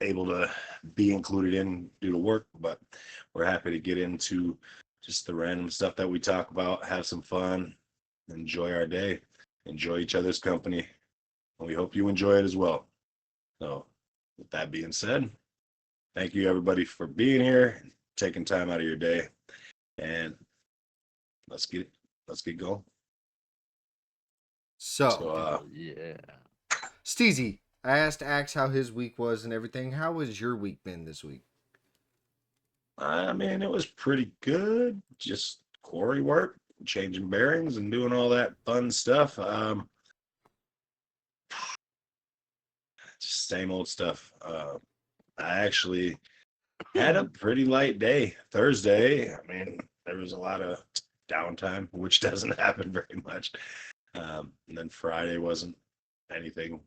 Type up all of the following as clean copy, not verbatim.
able to be included in due to work, but we're happy to get into just the random stuff that we talk about, have some fun, enjoy our day, enjoy each other's company, and we hope you enjoy it as well. So, with that being said, thank you everybody for being here, taking time out of your day, and let's get going. So, So, Yeah. Steezy, I asked Axe how his week was and everything. How has your week been this week? I mean, it was pretty good. Just quarry work, changing bearings, and doing all that fun stuff. Just same old stuff. I actually had a pretty light day Thursday. I mean, there was a lot of downtime, which doesn't happen very much. And then Friday wasn't anything.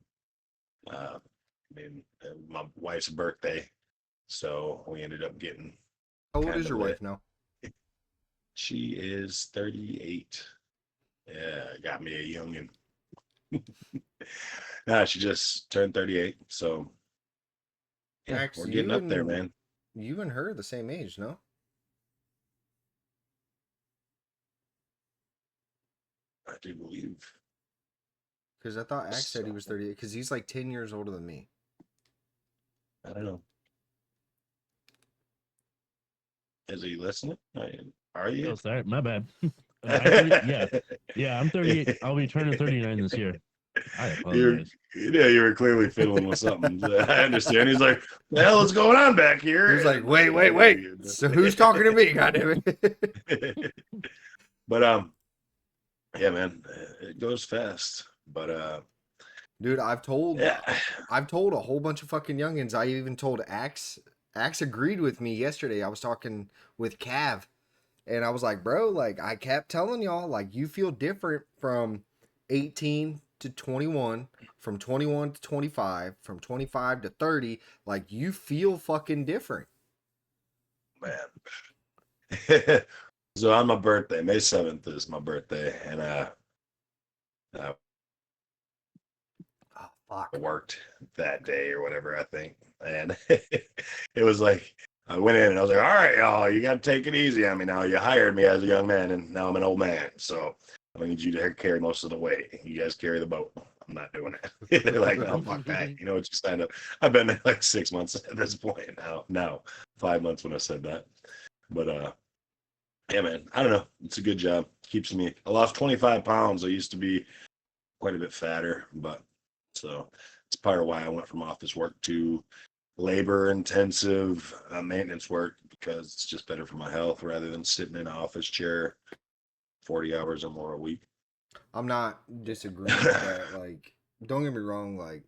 I mean, my wife's birthday, so we ended up getting How old kind is of your wife lit. now? She is 38. Yeah, got me a youngin. Nah, she just turned 38, so yeah, Axe, we're getting up there, man. you and her are the same age, no? I do believe. Because I thought Axe said he was So, 38. Because he's like 10 years older than me. I don't know. Is he listening? Are Oh, you? sorry, my bad. Yeah, yeah. I'm 38. I'll be turning 39 this year. I You're, apologize. yeah, you were clearly fiddling with something. I understand. He's like, "The hell is going on back here?" He was like, And wait. So who's talking to me? God damn it. But yeah, man, it goes fast. But Dude, yeah, I've told a whole bunch of fucking youngins. I even told Axe. Axe agreed with me yesterday. I was talking with Cav, and I was like, bro, like I kept telling y'all, like you feel different from 18 to 21, from 21 to 25, from 25 to 30. Like you feel fucking different. man. So on my birthday, May 7th is my birthday, and I Oh fuck. worked that day or whatever, I think. And it was like I went in and I was like, all right, y'all, you got to take it easy on me now. You hired me as a young man, and now I'm an old man. So I need you to carry most of the weight. You guys carry the boat. I'm not doing it. They're like, no, fuck that. You know what? You signed up. I've been there like 6 months at this point now 5 months when I said that. But yeah, man, I don't know. It's a good job. Keeps me. I lost 25 pounds. I used to be quite a bit fatter, but so it's part of why I went from office work to labor intensive maintenance work, because it's just better for my health rather than sitting in an office chair 40 hours or more a week. I'm not disagreeing with that. Like, don't get me wrong, like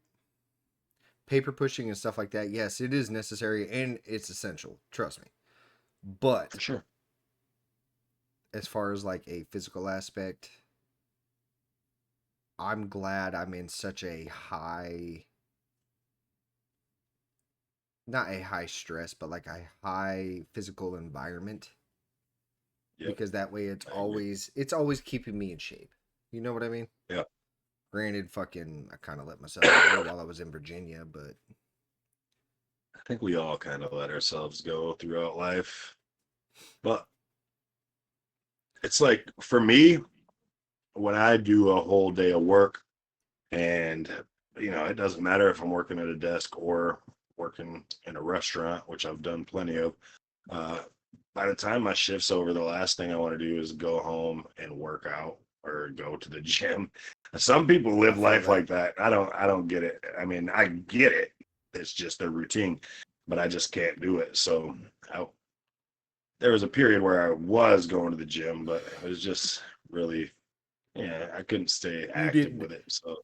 paper pushing and stuff like that, yes, it is necessary and it's essential. Trust me. For But sure. as far as like a physical aspect, I'm glad I'm in such a high, not a high stress, but like a high physical environment, Yep. because that way I agree. it's always keeping me in shape. You know what I mean? Yeah. Granted, fucking I kind of let myself go while I was in Virginia, but I think we all kind of let ourselves go throughout life. But it's like for me, when I do a whole day of work, and it doesn't matter if I'm working at a desk or working in a restaurant, which I've done plenty of. Uh, by the time my shift's over, the last thing I want to do is go home and work out or go to the gym. Some people I live feel life like that. that. I don't get it. I mean, I get it. It's just a routine, but I just can't do it. So I, there was a period where I was going to the gym, but it was just really, yeah, I couldn't stay You active did with it. So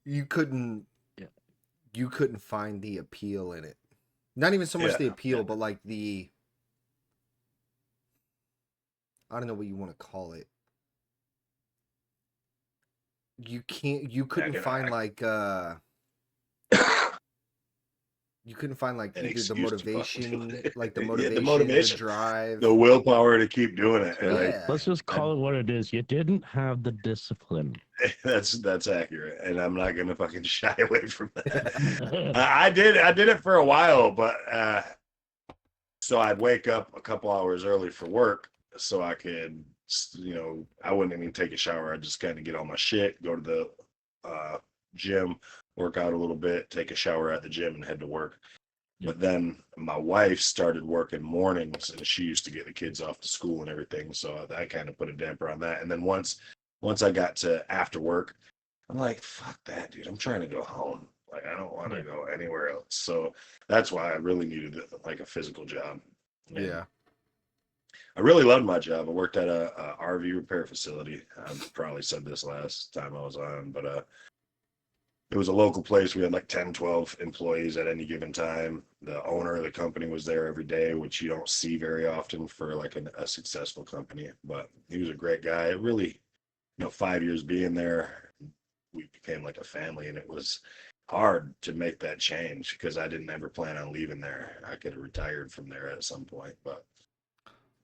you couldn't Yeah. you couldn't find the appeal in it. Not even so much yeah, the yeah, appeal, but like the I don't know what you want to call it. You I couldn't can, find I, like you couldn't find like an either the excuse to fucking do motivation, it. like the Yeah, the motivation, the motivation, drive. the willpower to keep doing it. And, like, Yeah. Let's just call it what it is. You didn't have the discipline. that's accurate, and I'm not gonna fucking shy away from that. I did it for a while, but so I'd wake up a couple hours early for work so I could, I wouldn't even take a shower. I'd just kind of get all my shit, go to the gym, work out a little bit, take a shower at the gym, and head to work. But then my wife started working mornings, and she used to get the kids off to school and everything, so that kind of put a damper on that. And then once I got to after work, I'm like, fuck that, dude. I'm trying to go home. Like, I don't want to go anywhere else. So that's why I really needed like a physical job. And Yeah. I really loved my job. I worked at a RV repair facility. I probably said this last time I was on, but it was a local place. We had like 10, 12 employees at any given time. The owner of the company was there every day, which you don't see very often for like a successful company. But he was a great guy. It really, 5 years being there, we became like a family, and it was hard to make that change because I didn't ever plan on leaving there. I could have retired from there at some point, but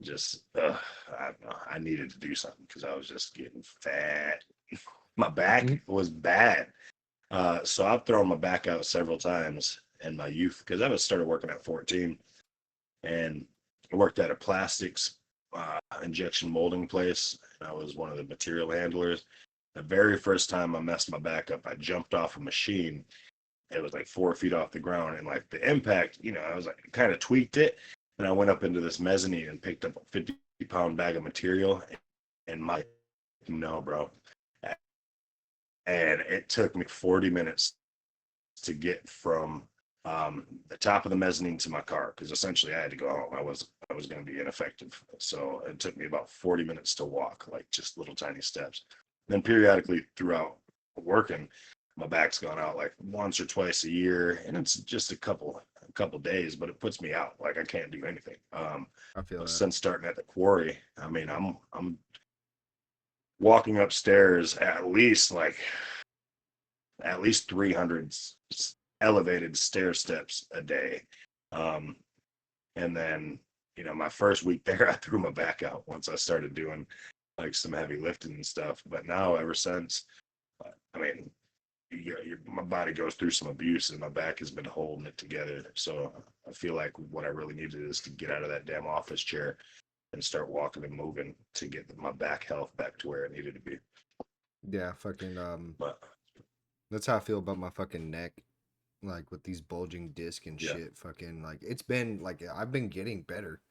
just I don't know. I needed to do something because I was just getting fat. My back was bad. So I've thrown my back out several times in my youth because I started working at 14, and I worked at a plastics injection molding place. I was one of the material handlers. The very first time I messed my back up, I jumped off a machine. It was like 4 feet off the ground, and like the impact, I was like kind of tweaked it, and I went up into this mezzanine and picked up a 50-pound bag of material, and no, bro. And it took me 40 minutes to get from the top of the mezzanine to my car, because essentially I had to go home. I was going to be ineffective. So it took me about 40 minutes to walk, like just little tiny steps. Then periodically throughout working, my back's gone out like once or twice a year, and it's just a couple days, but it puts me out. Like I can't do anything. I feel that. Since starting at the quarry, I mean, I'm walking upstairs at least 300 elevated stair steps a day. And then, my first week there, I threw my back out once I started doing like some heavy lifting and stuff. But now, ever since, I mean, my body goes through some abuse, and my back has been holding it together. So I feel like what I really needed is to get out of that damn office chair and start walking and moving to get my back health back to where it needed to be. Yeah, fucking But that's how I feel about my fucking neck. Like with these bulging disc and shit. Fucking like it's been like I've been getting better.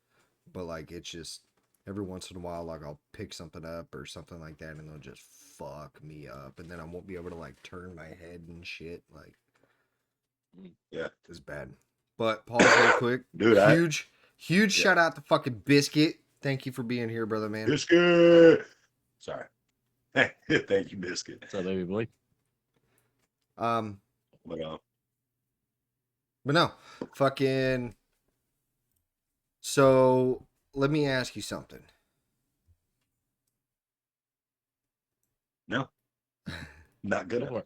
But like it's just every once in a while like I'll pick something up or something like that, and it'll just fuck me up, and then I won't be able to like turn my head and shit. Like it's bad. But pause real quick. dude, Huge shout out to fucking Biscuit. Thank you for being here, brother man. Biscuit. Sorry. Thank you, Biscuit. What's up, baby boy? But no, fucking. So let me ask you something. No, not good. Go for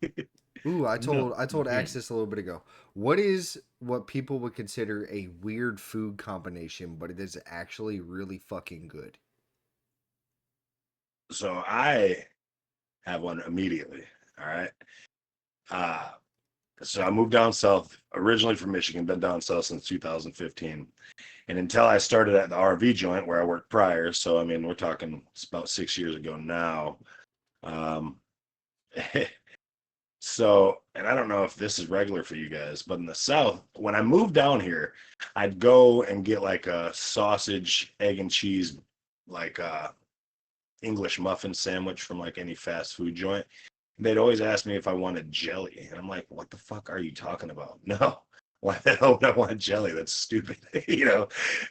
it. Ooh, I told okay. Axis a little bit ago. What is what people would consider a weird food combination, but it is actually really fucking good? So I have one immediately. All right. So I moved down south originally from Michigan, been down south since 2015. And until I started at the RV joint where I worked prior, so I mean, we're talking it's about 6 years ago now. So, and I don't know if this is regular for you guys, but in the South, when I moved down here, I'd go and get like a sausage, egg and cheese, like English muffin sandwich from like any fast food joint. They'd always ask me if I wanted jelly. And I'm like, what the fuck are you talking about? No. Why the hell would I want jelly? That's stupid,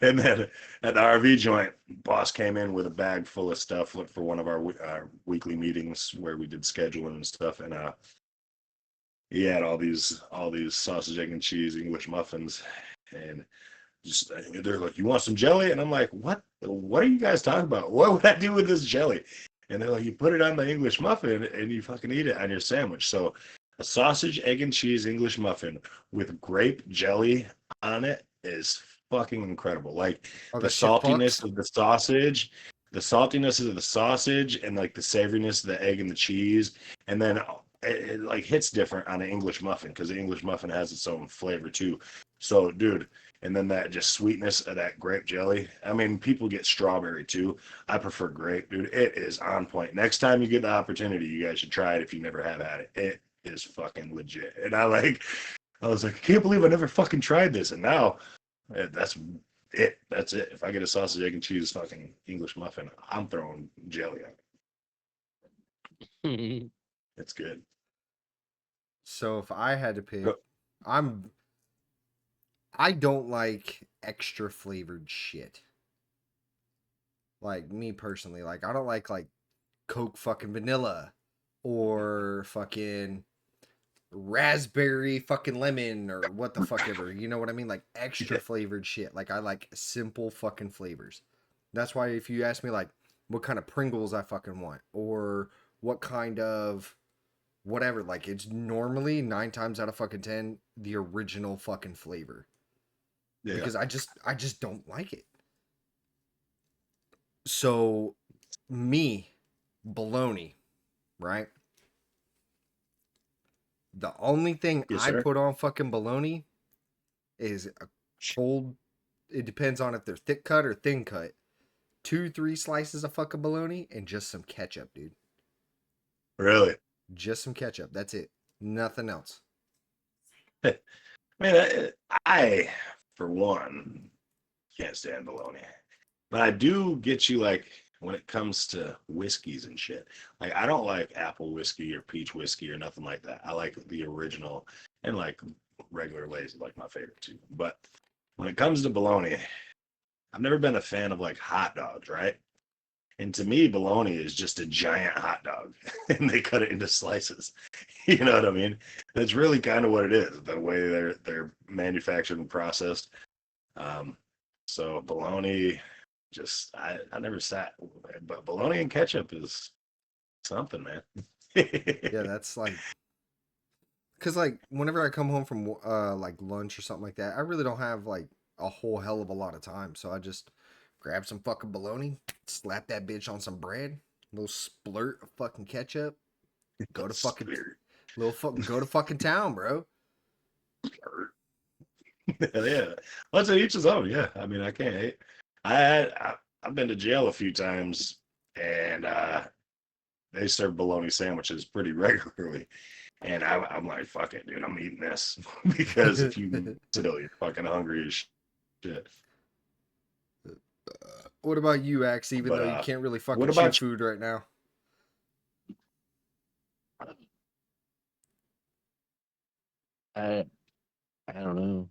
And then at the RV joint, boss came in with a bag full of stuff for one of our weekly meetings where we did scheduling and stuff. And he had all these sausage, egg, and cheese English muffins, and just they're like, "You want some jelly?" And I'm like, "What? What are you guys talking about? What would I do with this jelly?" And they're like, "You put it on the English muffin and you fucking eat it on your sandwich." So A sausage, egg, and cheese English muffin with grape jelly on it is fucking incredible. Like Oh, the that shit saltiness fucks. of the sausage, the saltiness of the sausage, and like the savoriness of the egg and the cheese, and then it like hits different on an English muffin because the English muffin has its own flavor too. So, dude, and then that just sweetness of that grape jelly. I mean, people get strawberry too. I prefer grape, dude. It is on point. Next time you get the opportunity, you guys should try it if you never have had it. It is fucking legit. And I was like, I can't believe I never fucking tried this. And now that's it. That's it. If I get a sausage, egg, and cheese fucking English muffin, I'm throwing jelly on it. It's good. So if I had to pick, Go- I'm I don't like extra flavored shit. Like me personally, like I don't like Coke fucking vanilla or fucking raspberry fucking lemon or what the fuck ever. You know what I mean? Like extra Yeah. flavored shit. Like I like simple fucking flavors. That's why if you ask me like what kind of Pringles I fucking want or what kind of whatever, like it's normally 9 times out of fucking 10 the original fucking flavor Yeah. because I just don't like it. So me, bologna, right? The only thing Yes, I sir. put on fucking bologna is a cold. It depends on if they're thick cut or thin cut. 2, 3 slices of fucking bologna and just some ketchup, dude. Really? Just some ketchup. That's it. Nothing else. Man, I, for one, can't stand bologna. But I do get you like when it comes to whiskeys and shit. Like I don't like apple whiskey or peach whiskey or nothing like that. I like the original and like regular lazy like my favorite too. But when it comes to bologna, I've never been a fan of like hot dogs, right? And to me, bologna is just a giant hot dog, and they cut it into slices. You know what I mean? That's really kind of what it is. The way they're manufactured and processed. Um, so bologna, just I never sat, but bologna and ketchup is something, man. Yeah, that's like because like whenever I come home from like lunch or something like that, I really don't have like a whole hell of a lot of time, so I just grab some fucking bologna, slap that bitch on some bread, little splurt of fucking ketchup, go to fucking Spirit. go to fucking town, bro. Yeah, well, to each his own. Yeah, I mean, I can't hate. I've been to jail a few times, and they serve bologna sandwiches pretty regularly. And I'm like, fuck it, dude, I'm eating this because if you still, you're fucking hungry as shit. What about you, Axe? Even But though you can't really what fucking chew about food right now. I I don't know.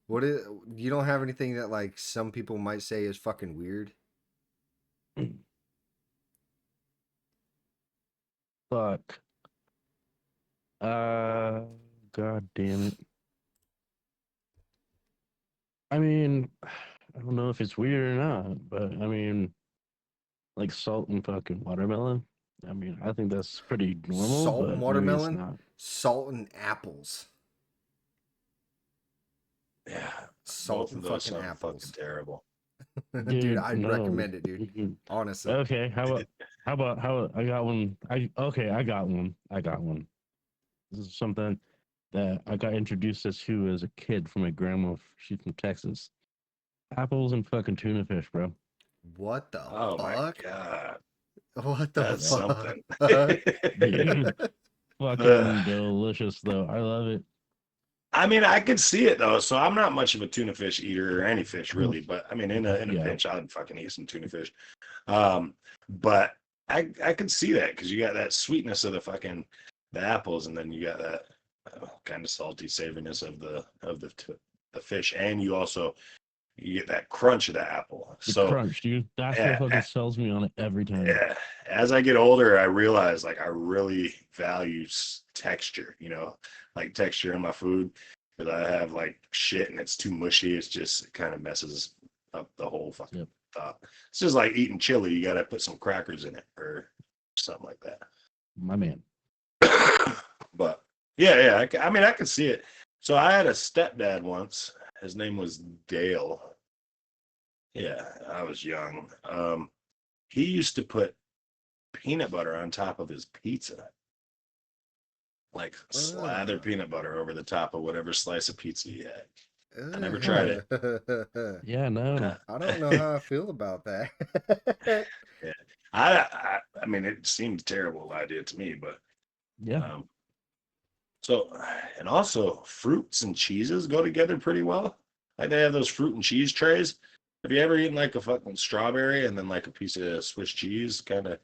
What is you don't have anything that like some people might say is fucking weird? Fuck. Uh, God damn it. I mean, I don't know if it's weird or not, but I mean, like salt and fucking watermelon. I mean, I think that's pretty normal, Salt and but maybe it's watermelon, not. salt and apples. yeah, Salt both and of those fucking sound fucking apples. terrible. Dude, Dude, I'd no. recommend it, dude. Mhm. Honestly. Okay, how about I got one. I got one. I got one. This is something that I got introduced to as a kid from my grandma. She's from Texas. Apples and fucking tuna fish, bro. What the Oh my fuck? god, What the that's Yeah. fuck? something. Dude, Ugh. fucking delicious though. I love it. I mean, I could see it though. So I'm not much of a tuna fish eater or any fish really, but I mean, in a Yeah. pinch, I'd fucking eat some tuna fish. But I could see that because you got that sweetness of the apples, and then you got that kind of salty savoriness of the fish, and you get that crunch of the apple. The So crunch, dude. That's what yeah, fucking sells me on it every time. yeah, as I get older, I realize like I really value texture, like texture in my food because I have like shit and it's too mushy. It kind of messes up the whole fucking Yep. thought. It's just like eating chili. You got to put some crackers in it or something like that. My man. But yeah, I mean, I can see it. So I had a stepdad once. His name was Dale. Yeah, I was young. He used to put peanut butter on top of his pizza, like slather peanut butter over the top of whatever slice of pizza he had. I never tried it. Yeah, no. I don't know how I feel about that. Yeah. I mean, it seemed a terrible idea to me, but Yeah. so, and also fruits and cheeses go together pretty well. Like they have those fruit and cheese trays. Have you ever eaten like a fucking strawberry and then like a piece of Swiss cheese kind of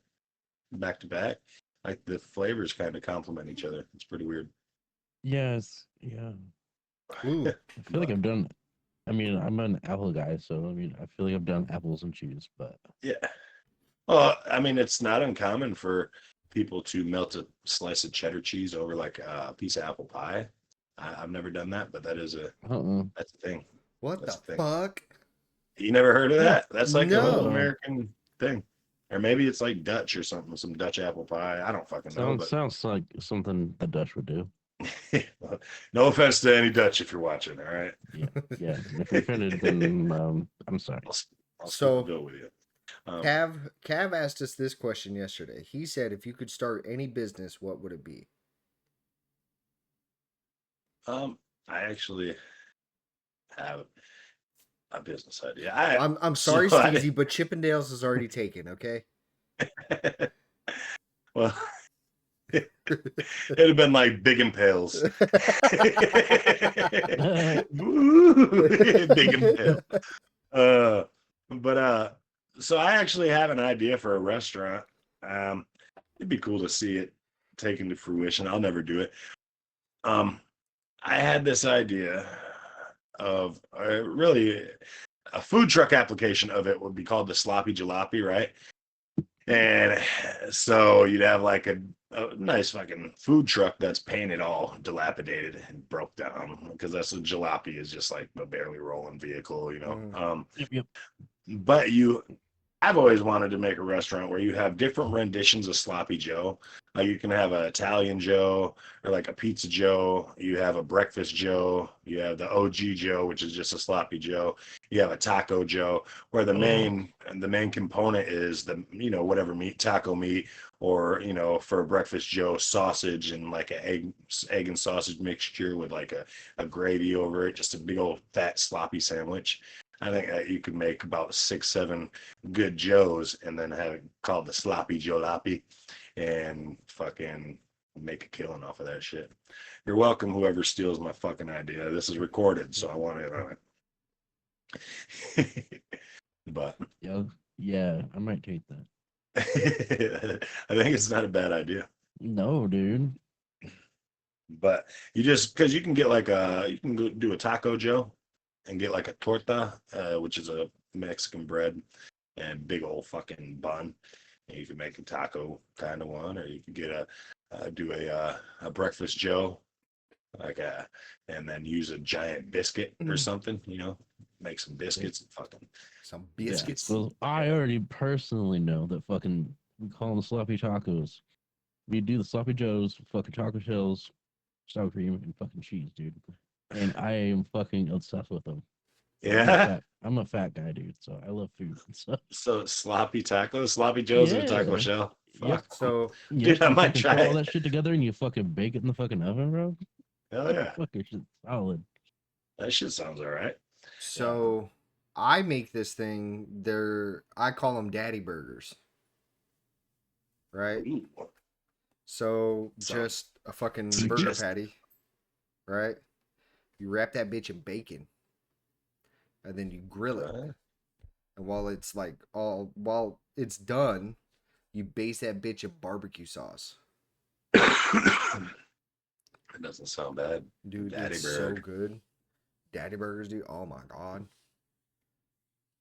back to back? Like the flavors kind of complement each other. It's pretty weird. Yes. Yeah. Ooh, I feel like I've done. I mean, I'm an apple guy, so I mean, I feel like I've done apples and cheese, but Yeah. Well, I mean, it's not uncommon for people to melt a slice of cheddar cheese over like a piece of apple pie. I've never done that, but that's a thing. what That's the a thing. fuck? You never heard of Yeah. that? That's like a whole No. American thing. Or maybe it's like Dutch or something, some Dutch apple pie. I don't fucking know, sounds like something the Dutch would do. but no offense to any Dutch if you're watching, all right? Yeah. Yeah. If you're offended, then I'm sorry. I'll So- split the bill with you. Cav asked us this question yesterday. He said, if you could start any business, what would it be? I actually have a business idea. I'm sorry, so I- Steezy, but Chippendales is already taken, okay? Well, it'd have been like Big Impales. Big Impale. So I actually have an idea for a restaurant. It'd be cool to see it taken to fruition. I'll never do it. I had this idea of really a food truck application of it would be called the Sloppy Jalopy, right? And so you'd have like a nice fucking food truck that's painted all dilapidated and broke down, because that's what jalopy is, just like a barely rolling vehicle, you know. Yep. But I've always wanted to make a restaurant where you have different renditions of Sloppy Joe. You can have an Italian Joe or like a Pizza Joe. You have a Breakfast Joe. You have the OG Joe, which is just a Sloppy Joe. You have a Taco Joe, where the main component is the whatever meat, taco meat, or for a Breakfast Joe, sausage and like an egg and sausage mixture with like a gravy over it, just a big old fat sloppy sandwich. I think that you could make about 6-7 good Joes and then have it called the Sloppy Jalopy and fucking make a killing off of that shit. You're welcome, whoever steals my fucking idea. This is recorded, so I want it on it. But Yeah, I might take that. I think it's not a bad idea. No, dude. But because you can get like you can go do a Taco Joe and get like a torta, which is a Mexican bread and big old fucking bun. And you can make a taco kind of one, or you can get do a Breakfast Joe, and then use a giant biscuit or something, make some biscuits and fucking Some Yeah, biscuits. well, I already personally know that fucking we call them sloppy tacos. We do the sloppy joes, fucking taco shells, sour cream, and fucking cheese, dude. And I am fucking obsessed with them. yeah. I'm a fat guy, dude, so I love food and stuff. So sloppy tacos, sloppy joes in a taco Yeah. shell. Yep. Fuck. So Dude, I you might fucking try throw all it. that shit together and you fucking bake it in the fucking oven, bro. Hell yeah, Fucking shit solid. that shit sounds all right. So I make this thing. I call them daddy burgers. Right? Ooh. So Sounds just a fucking burger suggestive. patty. Right? You wrap that bitch in bacon. And then you grill it. And while it's done, you base that bitch in barbecue sauce. It doesn't sound bad. Dude, Daddy it's so burger. good. Daddy burgers, dude. Oh my god.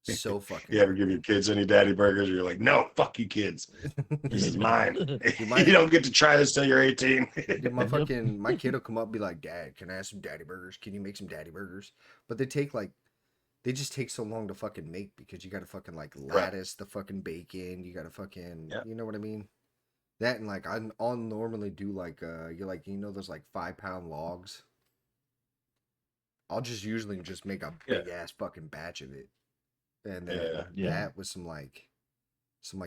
So fucking You ever good. give your kids any daddy burgers? You're like, no, fuck you kids. This is mine. might- You don't get to try this till you're 18. Dude, my kid will come up and be like, Dad, can I have some daddy burgers? Can you make some daddy burgers? But they just take so long to fucking make because you gotta fucking like lattice the fucking bacon. You gotta fucking Yeah. you know what I mean? That and like I'll normally do like you like those like 5 pound logs. I'll just usually just make a Yeah. big ass fucking batch of it, and Yeah. then Yeah. that with some like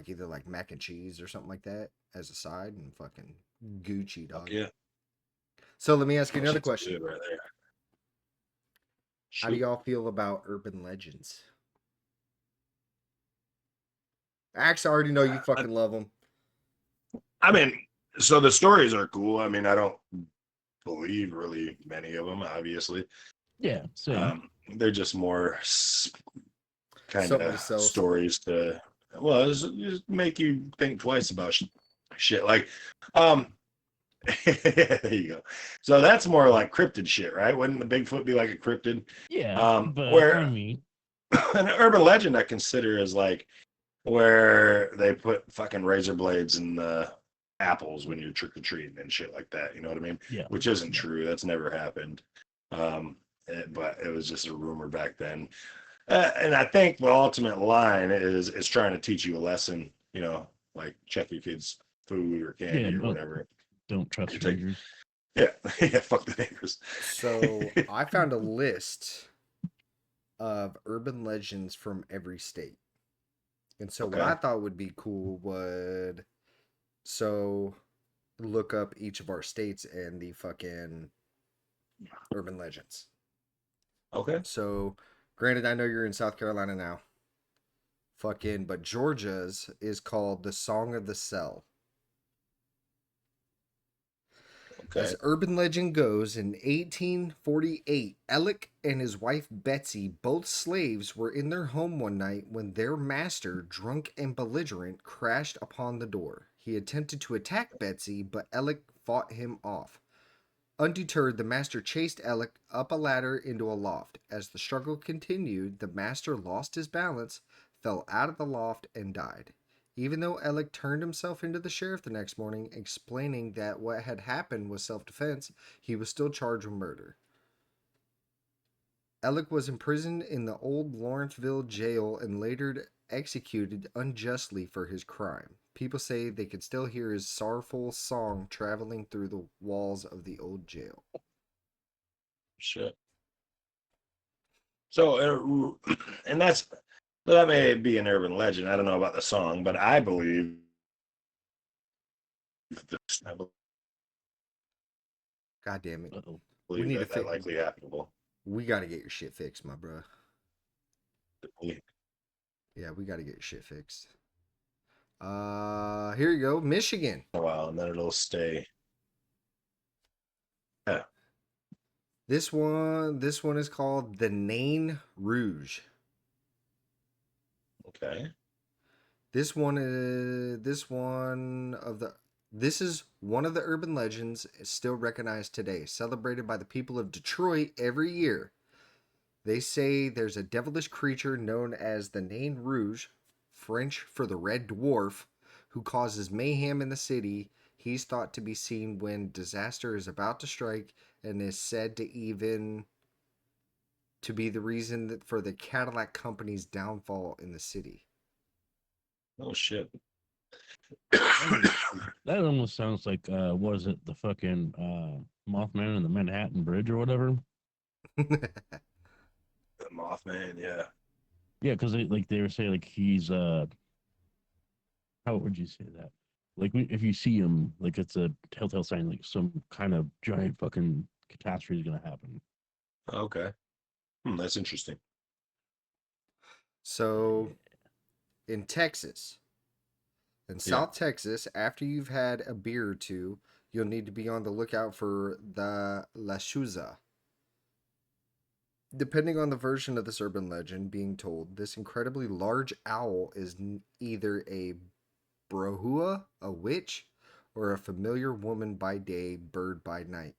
either like mac and cheese or something like that as a side, and fucking Gucci Fuck dog. yeah. So let me ask you That another shit's question. good right there. How do Shoot. y'all feel about urban legends? Axe, I already know you I, fucking love them. I mean, so the stories are cool. I mean, I don't believe really many of them, obviously. Yeah, same. They're just more kind Something of to sell. stories to, well, just make you think twice about shit. Like, um, there you go. So that's more like cryptid shit, right? Wouldn't the Bigfoot be like a cryptid? Yeah, but I Where mean, an urban legend I consider is like where they put fucking razor blades in the apples when you're trick or treating and shit like that. You know what I mean? yeah, Which isn't yeah, true. That's never happened. But it was just a rumor back then. And I think the ultimate line is trying to teach you a lesson. You know, like check your kids' food or yeah. candy or whatever. Don't trust You take, strangers. yeah, yeah, fuck the neighbors. So I found a list of urban legends from every state. And so what I Okay. thought would be cool would so look up each of our states and the fucking urban legends. Okay. So granted I know you're in South Carolina now. Fucking but Georgia's is called the Song of the Cell. Okay. As urban legend goes, in 1848, Alec and his wife Betsy, both slaves, were in their home one night when their master, drunk and belligerent, crashed upon the door. He attempted to attack Betsy, but Alec fought him off. Undeterred, the master chased Alec up a ladder into a loft. As the struggle continued, the master lost his balance, fell out of the loft, and died. Even though Alec turned himself into the sheriff the next morning, explaining that what had happened was self defense, he was still charged with murder. Alec was imprisoned in the old Lawrenceville jail and later executed unjustly for his crime. People say they could still hear his sorrowful song traveling through the walls of the old jail. Shit. So, and that may be an urban legend. I don't know about the song, but I believe this. I God damn it. Uh-oh. We believe need to that fix. likely happened. We got to get your shit fixed, my bro. Yeah, we got to get your shit fixed. Here you go, Michigan. A while, and then it'll stay. Yeah. This one is called the Nain Rouge. Okay. This one is this is one of the urban legends still recognized today, celebrated by the people of Detroit every year. They say there's a devilish creature known as the Nain Rouge, French for the Red Dwarf, who causes mayhem in the city. He's thought to be seen when disaster is about to strike and is said to even to be the reason for the Cadillac Company's downfall in the city. Oh shit. That almost sounds like was it the fucking Mothman and the Manhattan Bridge or whatever? The Mothman, yeah. Yeah, because they were saying like he's how would you say that? Like if you see him, like it's a telltale sign, like some kind of giant fucking catastrophe is gonna happen. Okay. That's interesting. So in Texas, in Yeah. South Texas, after you've had a beer or two, you'll need to be on the lookout for the La Chuza. Depending on the version of this urban legend being told, this incredibly large owl is either a brohua, a witch, or a familiar woman by day, bird by night.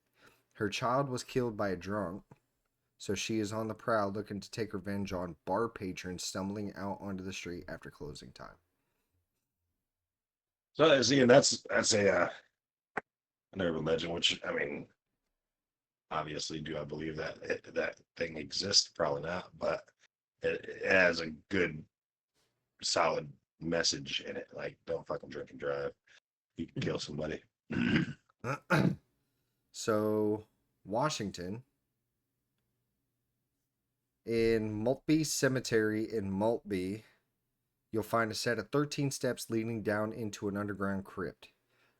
Her child was killed by a drunk, so she is on the prowl looking to take revenge on bar patrons stumbling out onto the street after closing time. So see, and that's a an urban legend, which I mean, obviously, do I believe that that thing exists? Probably not, but it has a good, solid message in it. Like, don't fucking drink and drive. You can kill somebody. So, Washington, in Maltby Cemetery in Maltby, you'll find a set of 13 steps leading down into an underground crypt.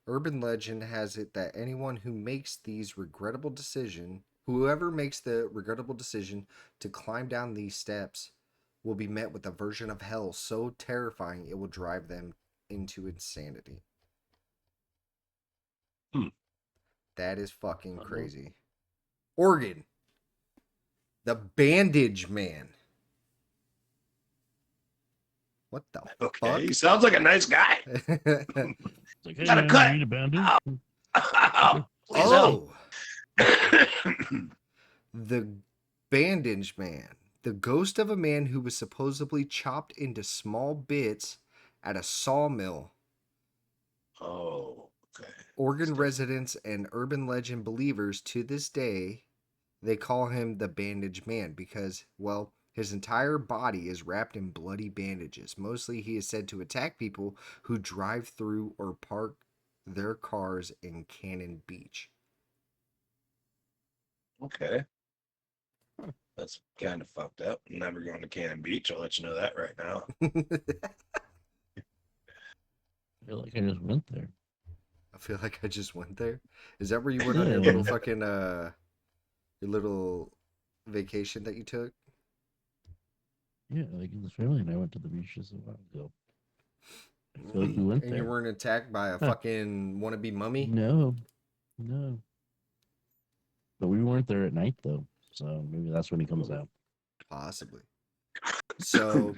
Urban legend has it that whoever makes the regrettable decision to climb down these steps will be met with a version of hell so terrifying it will drive them into insanity. That is fucking crazy. Oregon. The Bandage Man. What the Okay, he sounds like a nice guy. fuck? It's like, hey, Got a man, cut. you need a bandage? Please help. The Bandage Man. The ghost of a man who was supposedly chopped into small bits at a sawmill. Oh, okay. Oregon residents and urban legend believers to this day, they call him the Bandage Man because, well, his entire body is wrapped in bloody bandages. Mostly he is said to attack people who drive through or park their cars in Cannon Beach. Okay. That's kind of fucked up. I'm never going to Cannon Beach. I'll let you know that right now. I feel like I just went there. I feel like I just went there. Is that where you went on your little fucking your little vacation that you took? Yeah, like in Australia, and I went to the beach just a while ago. I feel like we went And there. you weren't attacked by a fucking wannabe mummy? No. But we weren't there at night though, so maybe that's when he comes out. Possibly. So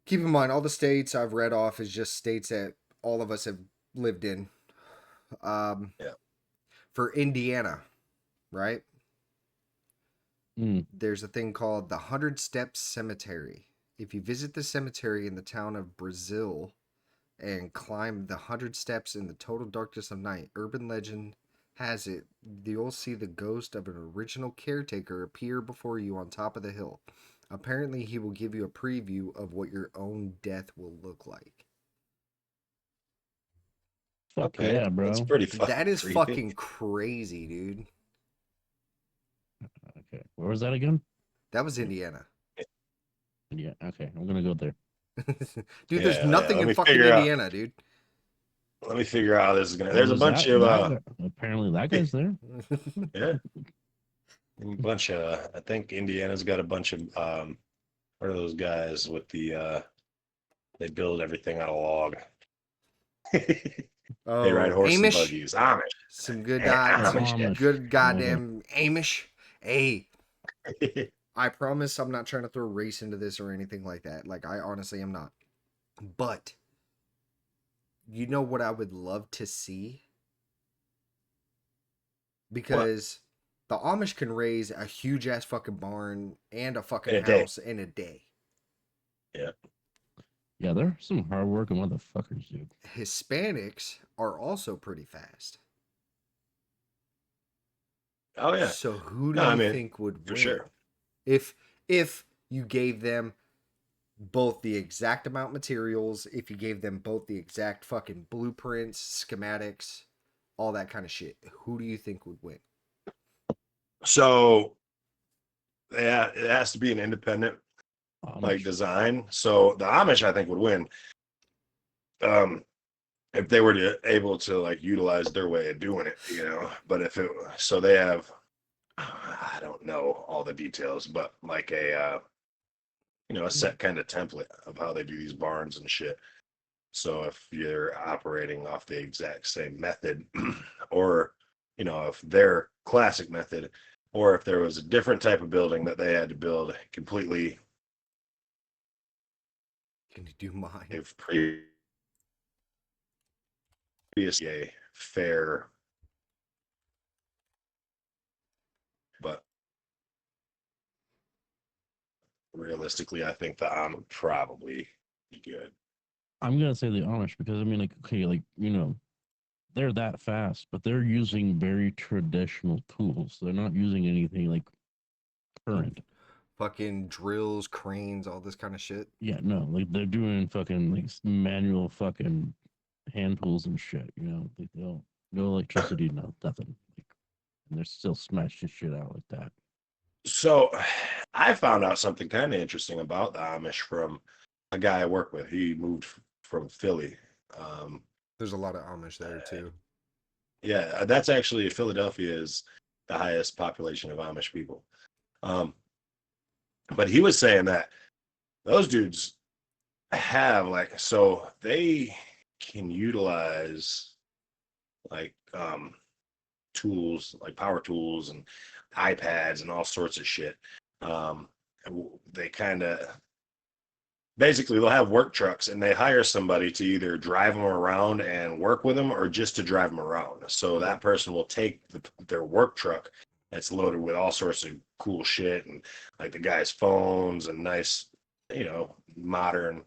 keep in mind, all the states I've read off is just states that all of us have lived in. Yeah. For Indiana, right? Mm. There's a thing called the 100 Steps Cemetery. If you visit the cemetery in the town of Brazil and climb the 100 steps in the total darkness of night, urban legend has it you'll see the ghost of an original caretaker appear before you on top of the hill. Apparently, he will give you a preview of what your own death will look like. Fuck yeah, bro. That's pretty fucking That is creepy. fucking crazy, dude. Okay, where was that again? That was Indiana. Yeah, okay, I'm gonna go there. Dude, there's Yeah, nothing let in me fucking figure out- Indiana, dude. Let me figure out how this is gonna. There's a Was bunch that- of that guy- apparently that guy's there. yeah, a bunch of. I think Indiana's got a bunch of what are those guys with the they build everything out of log. Oh, They ride horse and Amish. buggies. Amish. Some good, Amish. some good goddamn Amish. Hey, I promise I'm not trying to throw race into this or anything like that. Like, I honestly am not. But, you know what I would love to see? Because the Amish can raise a huge ass fucking barn and a fucking In a day. house in a day. Yeah, they're some hardworking motherfuckers, dude. Hispanics are also pretty fast. Oh yeah, So who do No, I you mean, think would for win? sure. If you gave them both the exact amount materials, if you gave them both the exact fucking blueprints, schematics, all that kind of shit, who do you think would win? So yeah, it has to be an independent like design. So the Amish, I think, would win. If they were to able to like utilize their way of doing it, you know. But if it so they have, I don't know all the details, but like a a set kind of template of how they do these barns and shit. So if you're operating off the exact same method, or if their classic method, or if there was a different type of building that they had to build completely. Can you do mine? If previously a fair, but realistically, I think the Amish would probably be good. I'm gonna say the Amish because I mean, like, okay, like they're that fast, but they're using very traditional tools. They're not using anything like current. Fucking drills, cranes, all this kind of shit. Yeah, no, like they're doing fucking like manual fucking hand tools and shit. You know, they don't no electricity, nothing. Like, and they're still smashing shit out like that. So I found out something kind of interesting about the Amish from a guy I work with. He moved from Philly. Um, There's a lot of Amish there too. yeah, that's actually Philadelphia is the highest population of Amish people. Um, but he was saying that those dudes have like so they can utilize like tools like power tools and iPads and all sorts of shit. Um, they kind of basically they'll have work trucks and they hire somebody to either drive them around and work with them or just to drive them around. So that person will take their work truck that's loaded with all sorts of cool shit and like the guy's phones and nice, modern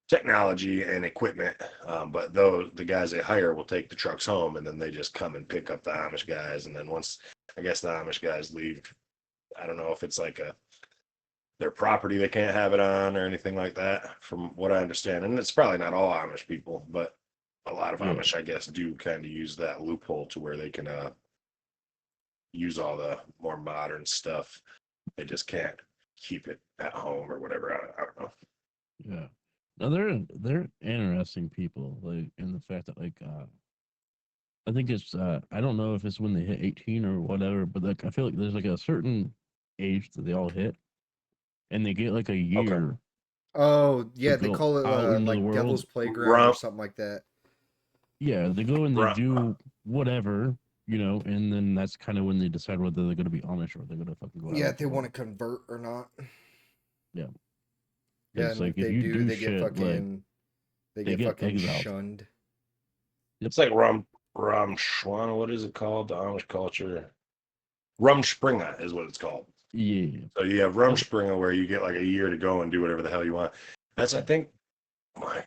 technology and equipment. But the guys they hire will take the trucks home and then they just come and pick up the Amish guys. And then once I guess the Amish guys leave, I don't know if it's like their property they can't have it on or anything like that, from what I understand. And it's probably not all Amish people, but a lot of Yeah. Amish, I guess, do kind of use that loophole to where they can use all the more modern stuff. They just can't keep it at home or whatever. I don't know. Yeah. No, they're interesting people, like in the fact that I think it's I don't know if it's when they hit 18 or whatever, but like I feel like there's like a certain age that they all hit and they get like a Okay. year Oh to yeah, they go call it out into the like Devil's world. Playground or Rum, something like that. Yeah, they go and they rum, do whatever, and then that's kind of when they decide whether they're gonna be Amish or they're gonna fucking go out Yeah, if into they the want to world. convert or not. Yeah. Yeah, Because and like if if they you do, do shit, like they they get get fucking exiled. shunned. Yep. it's like rum schwana. What is it called? The Amish culture. Rumspringa is what it's called. Yeah. So you have Yep. Rumspringa where you get like a year to go and do whatever the hell you want. That's I think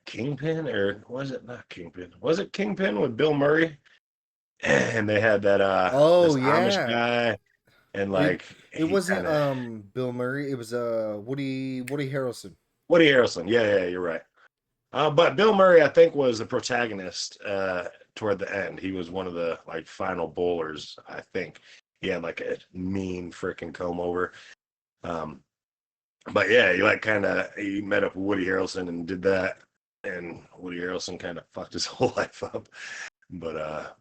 Kingpin or was it not Kingpin? Was it Kingpin with Bill Murray? And they had that Oh this Amish yeah, guy and it like it he wasn't kind of Bill Murray. It was Woody Harrelson. Woody Harrelson. Yeah, you're right. But Bill Murray, I think, was the protagonist toward the end. He was one of the like final bowlers. I think he had like a mean freaking comb over. Um, but yeah, he met up with Woody Harrelson and did that, and Woody Harrelson kind of fucked his whole life up. But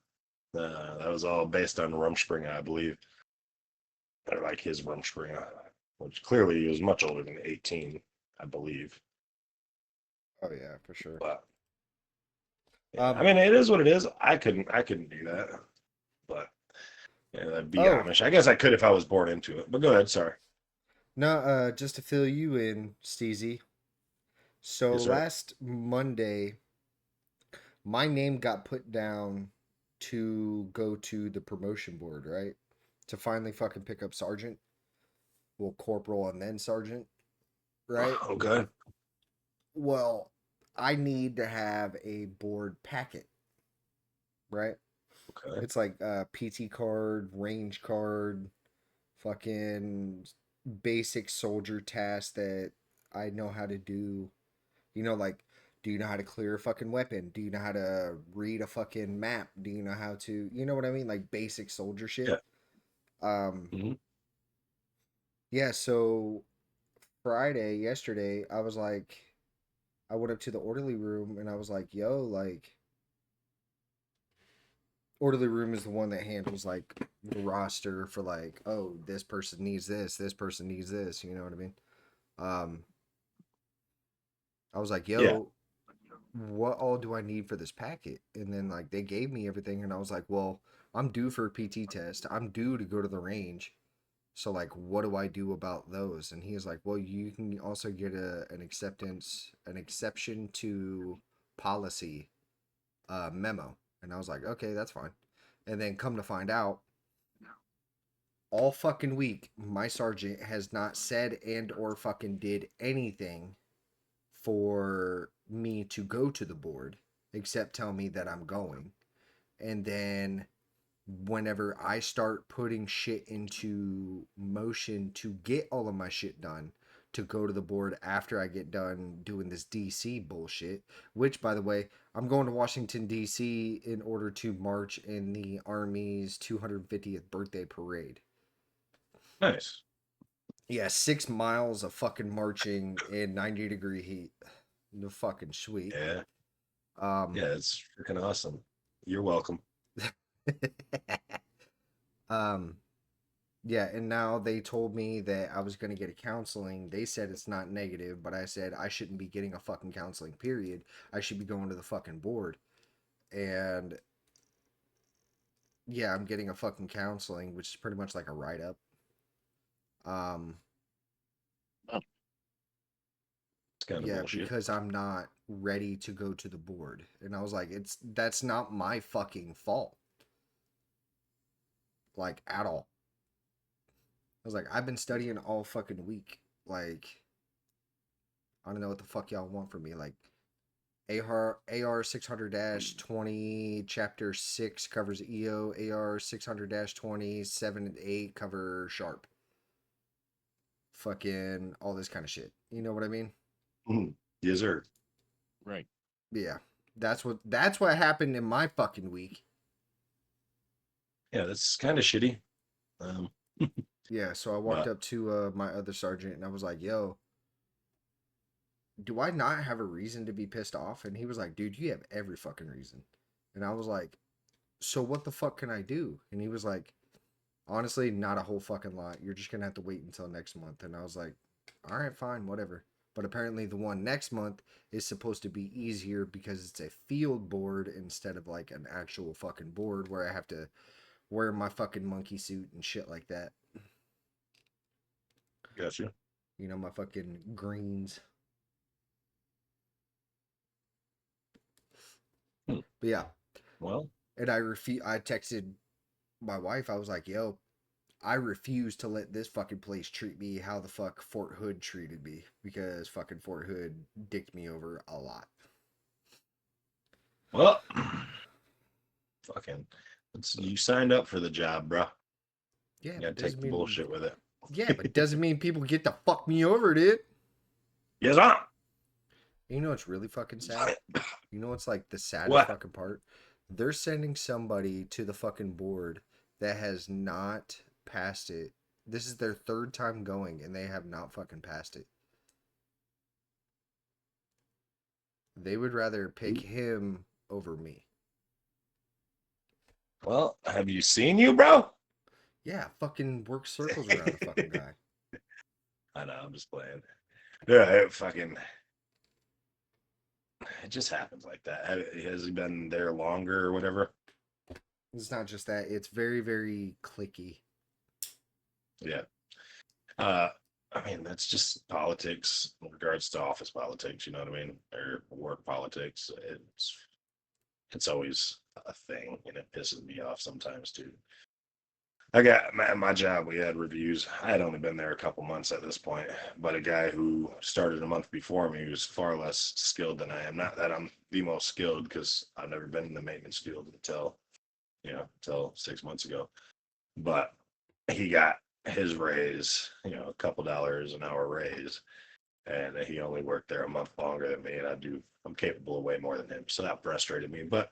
that was all based on Rumspringa, I believe, or like his Rumspringa, which clearly he was much older than 18, I believe. Oh yeah, for sure. But yeah, I Um. mean, it is what it is. I couldn't do that, but yeah, that'd be Oh Amish. I guess I could if I was born into it. But go ahead, sorry. no. Just to fill you in, Steezy. So Yes, sir. last Monday, my name got put down to go to the promotion board, right? To finally fucking pick up sergeant, well, corporal and then sergeant, right? Okay. Well, I need to have a board packet, right? Okay. It's like a PT card, range card, fucking basic soldier task that I know how to do. Like, do you know how to clear a fucking weapon? Do you know how to read a fucking map? Do you know how to, you know what I mean? Like basic soldier shit. Yeah. Um, Mhm. yeah, so yesterday, I was like, I went up to the orderly room and I was like, yo, like, orderly room is the one that handles like the roster for like, oh, this person needs this person needs this, you know what I mean? Um, I was like, Yeah. yo, what all do I need for this packet? And then like they gave me everything and I was like, well, I'm due for a PT test. I'm due to go to the range. So like what do I do about those? And he's like, well, you can also get an exception to policy memo. And I was like, okay, that's fine. And then come to find out, all fucking week, my sergeant has not said and or fucking did anything for me to go to the board except tell me that I'm going. And then whenever I start putting shit into motion to get all of my shit done, to go to the board after I get done doing this DC bullshit. Which, by the way, I'm going to Washington DC in order to march in the Army's 250th birthday parade. Nice. Yeah, 6 miles of fucking marching in 90-degree heat. No fucking sweet. Yeah. Um, Yeah, it's freaking awesome. You're welcome. um, yeah, and now they told me that I was going to get a counseling. They said it's not negative, but I said I shouldn't be getting a fucking counseling, period. I should be going to the fucking board. And yeah, I'm getting a fucking counseling, which is pretty much like a write-up. It's kind of Yeah, bullshit. because I'm not ready to go to the board. And I was like, that's not my fucking fault. Like, at all. I was like, I've been studying all fucking week. Like, I don't know what the fuck y'all want from me. Like, AR 600-20, Chapter 6 covers EO. AR 600-20, 7 and 8 cover Sharp. Fucking all this kind of shit. You know what I mean? Yes, sir. Right. Yeah. That's what happened in my fucking week. Yeah, that's kind of shitty. Yeah, so I walked But- up to my other sergeant and I was like, yo, do I not have a reason to be pissed off? And he was like, dude, you have every fucking reason. And I was like, so what the fuck can I do? And he was like, honestly, not a whole fucking lot. You're just gonna have to wait until next month. And I was like, all right, fine, whatever. But apparently the one next month is supposed to be easier because it's a field board instead of like an actual fucking board where I have to wear my fucking monkey suit and shit like that. Gotcha. You know, my fucking greens. Hmm. But yeah, Well, and I texted my wife. I was like, yo, I refuse to let this fucking place treat me how the fuck Fort Hood treated me, because fucking Fort Hood dicked me over a lot. well, fucking, you signed up for the job, bro. Yeah, You gotta but take the bullshit with it. Yeah, but it doesn't mean people get to fuck me over, dude. Yes, sir. You know what's really fucking sad? You know what's like the saddest What? fucking part? They're sending somebody to the fucking board that has not passed it. This is their third time going and they have not fucking passed it. They would rather pick him over me. Well, have you seen you, bro? Yeah, fucking work circles around the fucking guy. I know, I'm just playing. Yeah, it just happens like that. Has he been there longer or whatever? It's not just that, it's very, very clicky. Yeah. I mean, that's just politics in regards to office politics, you know what I mean? Or work politics. It's always a thing, and it pisses me off sometimes too. I got my job, we had reviews. I had only been there a couple months at this point, but a guy who started a month before me was far less skilled than I am. Not that I'm the most skilled, because I've never been in the maintenance field until 6 months ago. But he got his raise, a couple dollars an hour raise, and he only worked there a month longer than me, and I'm capable of way more than him. So that frustrated me. But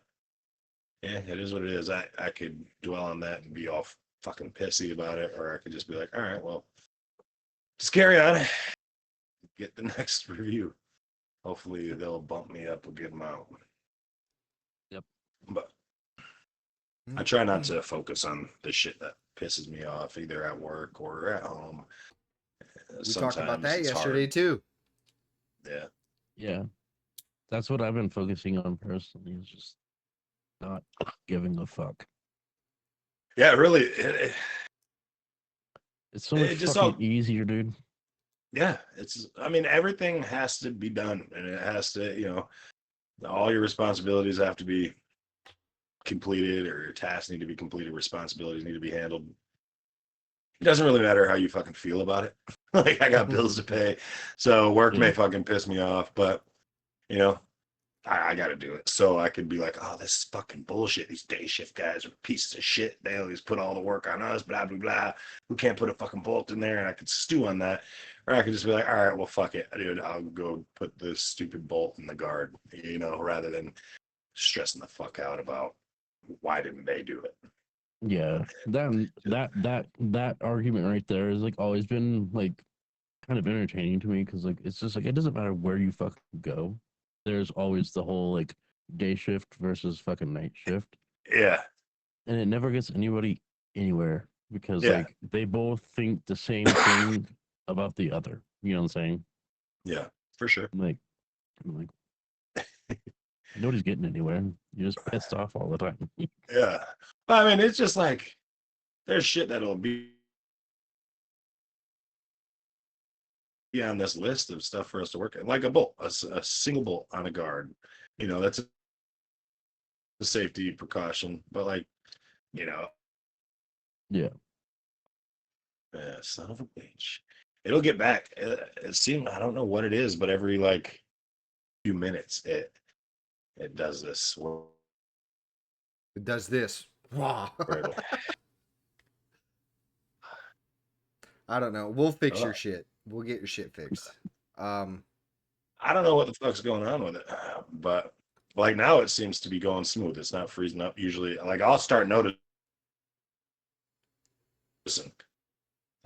yeah, it is what it is. I could dwell on that and be all fucking pissy about it, or I could just be like, all right, well, just carry on, get the next review. Hopefully they'll bump me up a good amount. Yep. But I try not to focus on the shit that pisses me off, either at work or at home. We talked about that it's yesterday hard. too. Yeah. Yeah. That's what I've been focusing on personally, is just not giving a fuck. Yeah, really. It's so much It just fucking all- easier, dude. Yeah, I mean, everything has to be done, and it has to, all your responsibilities have to be completed, or your tasks need to be completed, responsibilities need to be handled. It doesn't really matter how you fucking feel about it. Like, I got bills to pay, so work may fucking piss me off, but I got to do it. So I could be like, oh, this is fucking bullshit. These day shift guys are pieces of shit. They always put all the work on us, blah, blah, blah. Who can't put a fucking bolt in there? And I could stew on that. Or I could just be like, all right, well, fuck it, dude. I'll go put this stupid bolt in the guard, rather than stressing the fuck out about why didn't they do it. Yeah, that argument right there has like always been like kind of entertaining to me because like it's just like it doesn't matter where you fucking go. There's always the whole like day shift versus fucking night shift, Yeah. and it never gets anybody anywhere because Yeah. like they both think the same thing about the other. You know what I'm saying? Yeah, for sure. I'm like nobody's getting anywhere. You're just pissed off all the time. Yeah. I mean, it's just like there's shit that'll be on this list of stuff for us to work at, like a bolt, a single bolt on a guard. That's a safety precaution, but like, you know, Yeah. son of a bitch. It'll get back. It seems, I don't know what it is, but every like few minutes it does this. It does this. Wow. Where it'll, I don't know. We'll fix your shit. We'll get your shit fixed. I don't know what the fuck's going on with it, but like now it seems to be going smooth. It's not freezing up. Usually, like I'll start noticing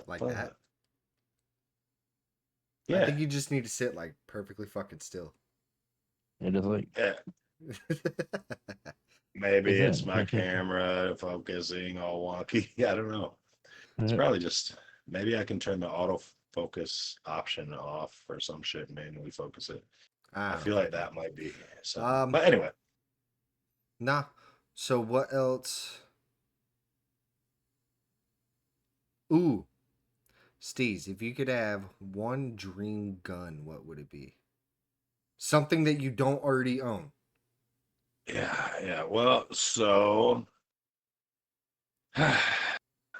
like that. Yeah, I think you just need to sit like perfectly fucking still. And it's like yeah. Maybe Is it? it's my camera focusing all wonky. I don't know. It's probably just maybe I can turn the autofocus option off or some shit and manually focus it. I feel like that might be something. But anyway. Nah. So what else? Ooh. Steez, if you could have one dream gun, what would it be? Something that you don't already own. Yeah. Well, so I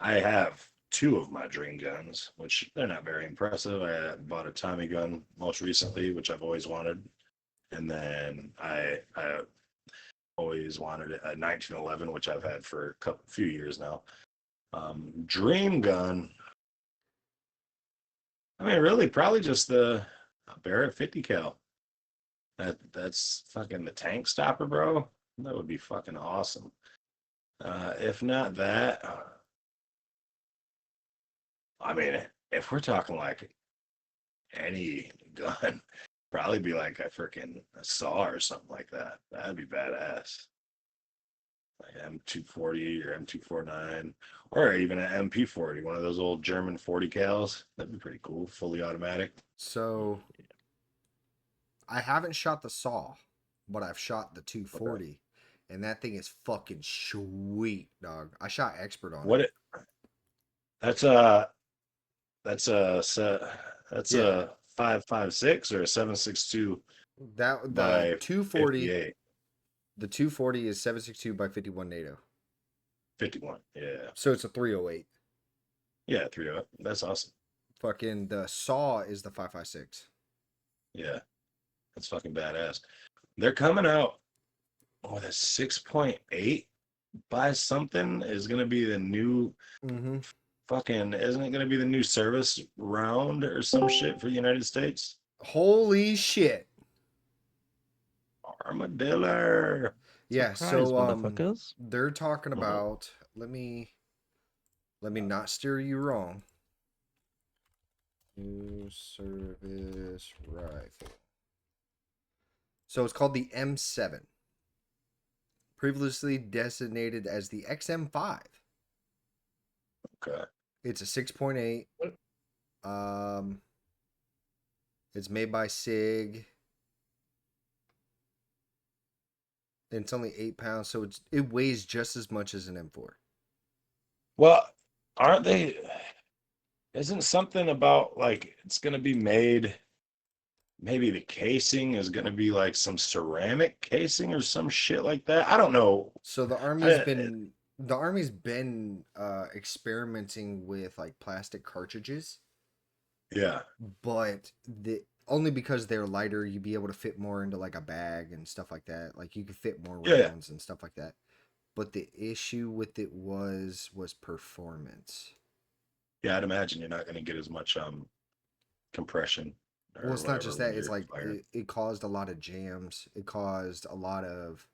have two of my dream guns, which they're not very impressive. I bought a Tommy gun most recently, which I've always wanted. And then I always wanted a 1911, which I've had for a few years now. Dream gun. I mean, really, probably just the Barrett 50 cal. That's fucking the tank stopper, bro. That would be fucking awesome. If not that, I mean, if we're talking like any gun, probably be like a freaking saw or something like that. That'd be badass. Like M240 or M249, or even an MP40, one of those old German 40 cals. That'd be pretty cool, fully automatic. So I haven't shot the saw, but I've shot the 240. Okay. And that thing is fucking sweet, dog. I shot expert on it. That's a 5.56 or a 7.62. That the 240. 58. The 240 is 7.62 by 51 NATO. 51, yeah. So it's a 308. Yeah, 308. That's awesome. Fucking the saw is the 5.56. Yeah, that's fucking badass. They're coming out with a 6.8 by something is going to be the new fucking, isn't it going to be the new service round or some shit for the United States? Holy shit. Armadillo. Yeah, so they're talking about, let me not steer you wrong. New service rifle. So it's called the M7. Previously designated as the XM5. Okay. It's a 6.8. It's made by SIG. And it's only 8 pounds, so it weighs just as much as an M4. Well, isn't something about like it's gonna be made, maybe the casing is gonna be like some ceramic casing or some shit like that? I don't know. So the Army's been experimenting with like plastic cartridges. Yeah. But only because they're lighter, you'd be able to fit more into like a bag and stuff like that. Like you could fit more Yeah. rounds and stuff like that. But the issue with it was performance. Yeah, I'd imagine you're not going to get as much compression. Or Well, it's not whatever just when that. It's you're like firing. it caused a lot of jams. It caused a lot of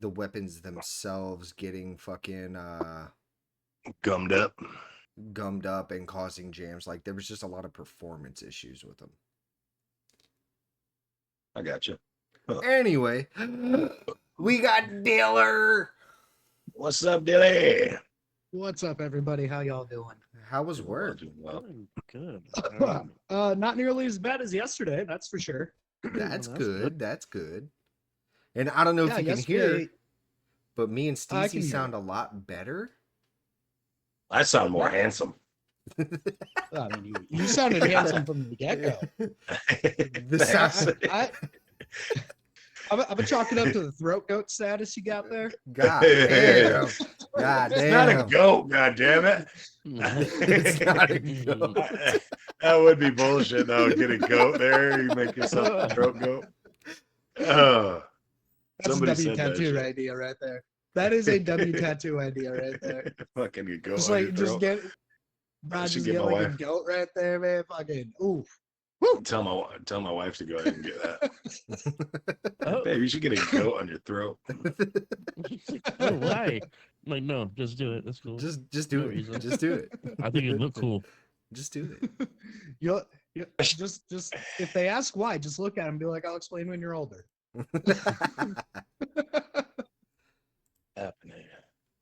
the weapons themselves getting fucking Gummed up. gummed up and causing jams. Like there was just a lot of performance issues with them. I got you. Anyway, we got Diller. What's up, Dilly? What's up, everybody? How y'all doing? How was Doing well, work? doing well. Doing good. Not nearly as bad as yesterday, that's for sure. That's That's good. good. That's good. And I don't know if Yeah, you can hear, yesterday- but me and I Steezy can hear. sound a lot better. I sound more handsome. I mean, you sounded handsome from the get-go. The Thanks. sound- I'm gonna chalk it up to the throat goat status you got there. God damn. God It's not a damn. goat, god damn it. It's not a goat. That would be bullshit though. Get a goat there, you make yourself a throat goat. That's Somebody a W said that tattoo shit. idea right there. That is a W tattoo idea right there. Fucking a goat. Just on like your just throat. get, bro, I should just get get my like a wife. goat right there, man. Fucking ooh. Tell my wife to go ahead and get that. Oh, Babe, you should get a goat on your throat. oh, why? I'm like, no, just do it. That's cool. Just do No it. reason. Just do it. I think it look cool. Just do it. You'll just if they ask why, just look at them and be like, I'll explain when you're older. Happening.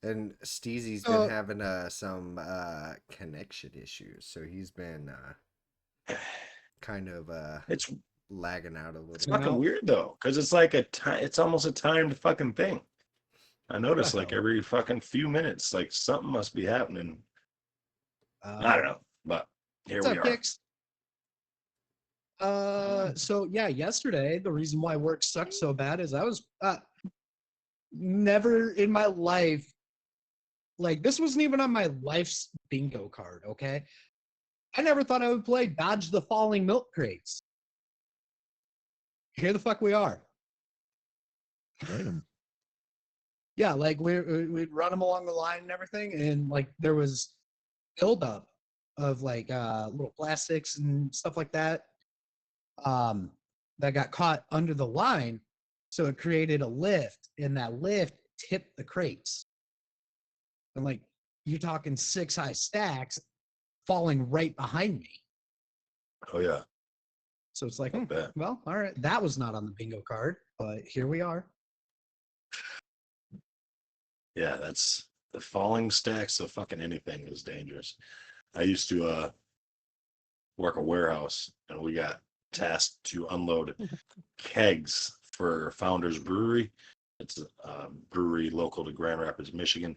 And Steezy's Oh. been having some connection issues, so he's been kind of It's lagging out a little. It's bit. fucking weird though, because it's like it's almost a timed fucking thing. I notice like every fucking few minutes, like something must be happening. I don't know, but here What's we up, are. Kicks? So yeah, yesterday the reason why work sucked so bad is I was never in my life, like this wasn't even on my life's bingo card. Okay, I never thought I would play Dodge the Falling Milk Crates. Here the fuck we are. Damn. Yeah, like we'd run them along the line and everything, and like there was buildup of like little plastics and stuff like that that got caught under the line, so it created a lift, and that lift tipped the crates. And like you're talking 6 high stacks falling right behind me. Oh yeah, So it's like, not bad. well, all right, that was not on the bingo card, but here we are. Yeah, that's the falling stacks of fucking anything is dangerous. I used to work a warehouse, and we got tasked to unload kegs for Founders Brewery. It's a brewery local to Grand Rapids, Michigan.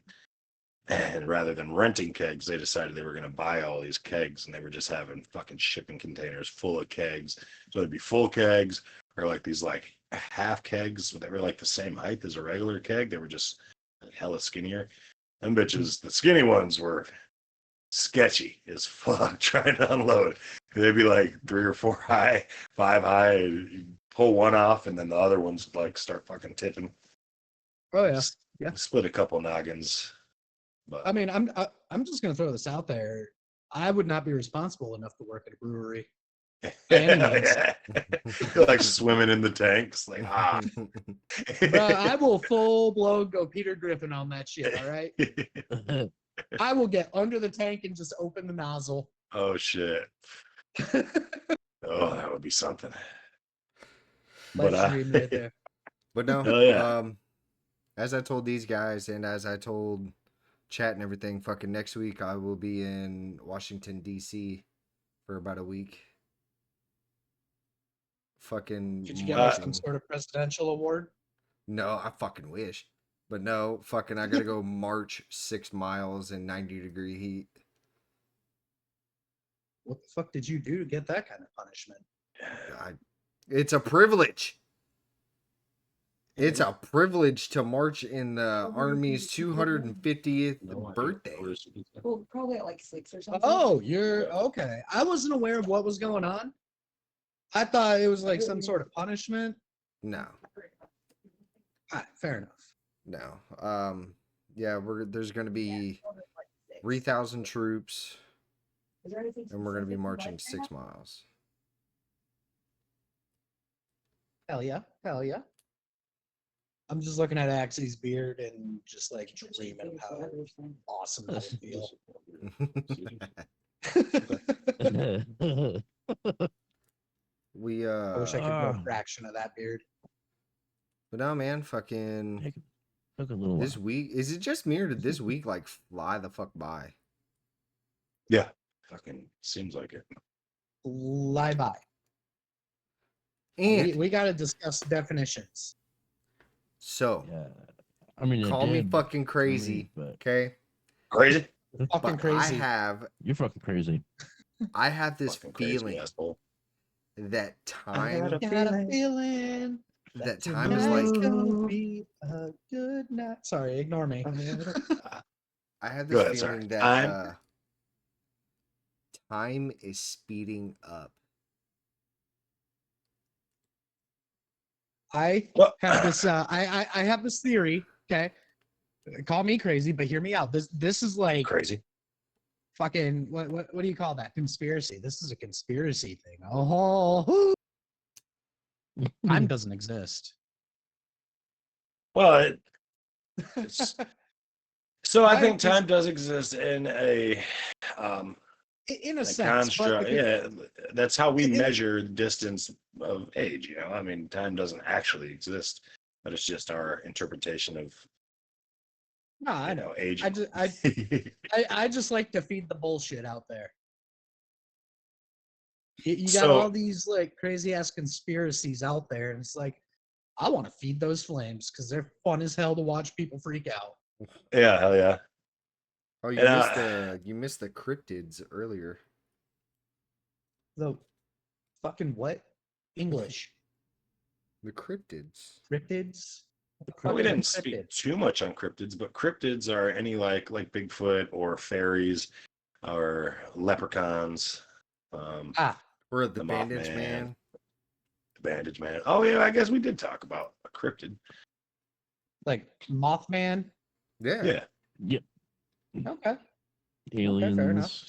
And rather than renting kegs, they decided they were going to buy all these kegs, and they were just having fucking shipping containers full of kegs. So it'd be full kegs or like these like half kegs that were like the same height as a regular keg. They were just hella skinnier. Them bitches, the skinny ones were sketchy as fuck trying to unload. They'd be like 3 or 4 high, 5 high. You pull one off, and then the other ones like start fucking tipping. Oh yeah. Yeah. Split a couple noggins. But I mean, I'm just gonna throw this out there. I would not be responsible enough to work at a brewery. Anyways. You're like swimming in the tanks, like Bro, I will full blown go Peter Griffin on that shit. All right, I will get under the tank and just open the nozzle. Oh shit! Oh, that would be something. Live But stream right there. But no, Hell yeah. as I told these guys and as I told chat and everything, fucking next week I will be in Washington D.C. for about a week. Fucking Did you get like some marching. sort of presidential award? No, I fucking wish. But no, fucking I gotta go march 6 miles in 90-degree heat. What the fuck did you do to get that kind of punishment? It's a privilege. It's a privilege to march in the Army's 250th birthday. Well, probably at like 6 or something. Oh, you're okay. I wasn't aware of what was going on. I thought it was like some sort of punishment. No, Fair enough. no. Yeah, there's gonna be 3,000 troops, and we're gonna be marching 6 miles. Hell yeah. Hell yeah. I'm just looking at Axie's beard and just like dreaming of how awesome that would feel. We I wish I could grow a Ah. fraction of that beard. but no, man, fucking Took a little this while. week, is it just me or did this week like fly the fuck by? Yeah. Fucking seems like it. Lie by. And We got to discuss definitions. so Yeah. I mean, it call me did fucking for me, crazy, but okay? Crazy? Fucking But crazy. you're fucking crazy. I have this Fucking crazy feeling asshole. that I time got Got a feeling that tonight time is like gonna be a good night. Sorry, ignore me. I have Go this ahead, sorry. feeling that time is speeding up. I Well, have this. I have this theory. Okay, call me crazy, but hear me out. This is like crazy. fucking what do you call that? Conspiracy. This is a conspiracy thing. Oh, time doesn't exist. Well, it's, so I think Time is- time does exist in a In a a sense, but construct. Yeah, that's how we it- measure distance of age. You know, I mean, time doesn't actually exist, but it's just our interpretation of no, I know. age. I just like to feed the bullshit out there. You got So- all these like crazy ass conspiracies out there, and it's like I want to feed those flames because they're fun as hell to watch people freak out. Yeah, hell yeah. Oh, you And, missed the cryptids earlier. The fucking what? English The cryptids. cryptids. What the Well, we fuck are didn't speak cryptids? too much on cryptids, but cryptids are any like Bigfoot or fairies or leprechauns, Ah, Or the The Bandage Mothman. Man. the Bandage Man. Oh yeah, I guess we did talk about a cryptid. like Mothman. Yeah. Yeah. Yeah. Okay. Aliens. fair enough.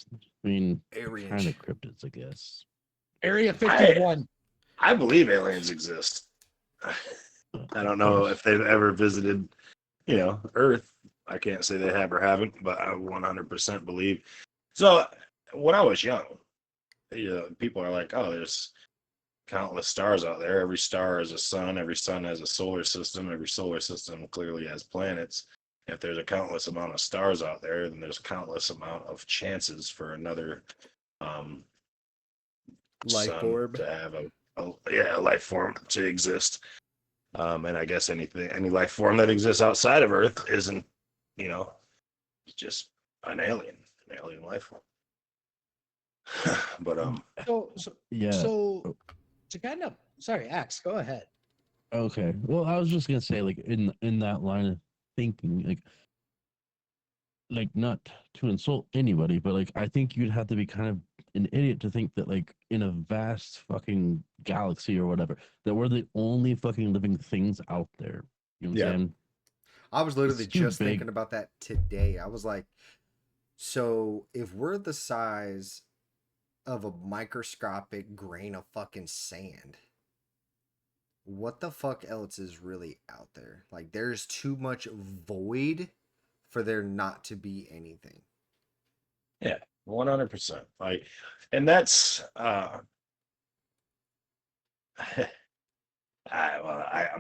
I mean, Aryan kind of shit. cryptids, I guess. Area 51. I believe aliens exist. I don't know if they've ever visited, Earth. I can't say they have or haven't, but I 100% believe. So when I was young, people are like, "Oh, there's countless stars out there. Every star is a sun. Every sun has a solar system. Every solar system clearly has planets. If there's a countless amount of stars out there, then there's a countless amount of chances for another Life sun orb. to have a life form to exist. And I guess any life form that exists outside of Earth isn't, just an alien life form. But So Yeah. so to kind of sorry, Axe, go ahead. Okay. Well, I was just gonna say, like, in that line of thinking, like not to insult anybody, but like I think you'd have to be kind of an idiot to think that like in a vast fucking galaxy or whatever that we're the only fucking living things out there. You know what Yeah. I'm saying? I was literally It's too just big. thinking about that today. I was like, so if we're the size of a microscopic grain of fucking sand, what the fuck else is really out there? Like, there's too much void for there not to be anything. 100%. And that's I'm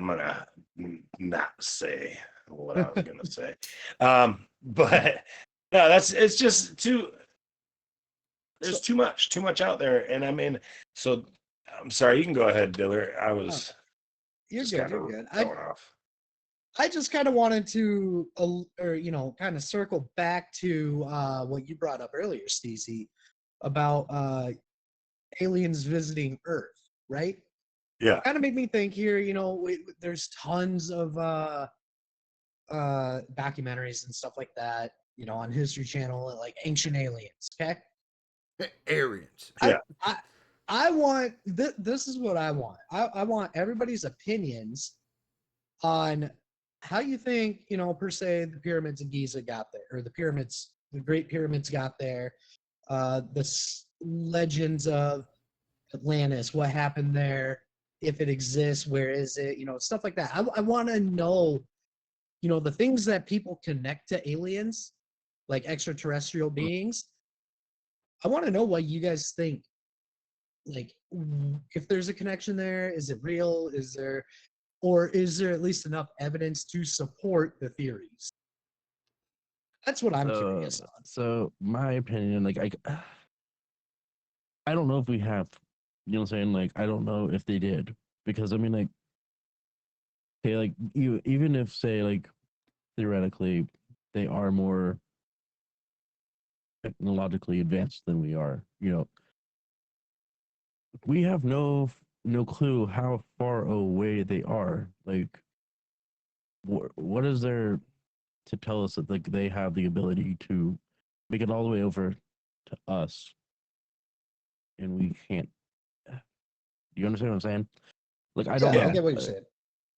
gonna not say what I was gonna say, but no, it's just too. There's too much out there, and I mean, so I'm sorry. You can go ahead, Diller. I was You're just good. kind You're of good. going off. I just kind of wanted to, kind of circle back to what you brought up earlier, Stacey, about aliens visiting Earth, right? Yeah, Kind of made me think here. There's tons of documentaries and stuff like that, on History Channel, like Ancient Aliens. Okay, Aryans. Yeah. I want this is what I want. I want everybody's opinions on how you think, per se, the pyramids of Giza got there, or the Great Pyramids got there, legends of Atlantis, what happened there, if it exists, where is it, stuff like that. I want to know, the things that people connect to aliens, like extraterrestrial beings. I want to know what you guys think. Like, if there's a connection there, is it real? Or is there at least enough evidence to support the theories? That's what I'm curious on. So my opinion, like I don't know if we have, what I'm saying? Like, I don't know if they did, because I mean, like, okay, like even if, say, like, theoretically they are more technologically advanced than we are, we have no clue how far away they are. Like, what is there to tell us that, like, they have the ability to make it all the way over to us and we can't? You understand what I'm saying? Like, I don't Yeah, know. I get what you're saying.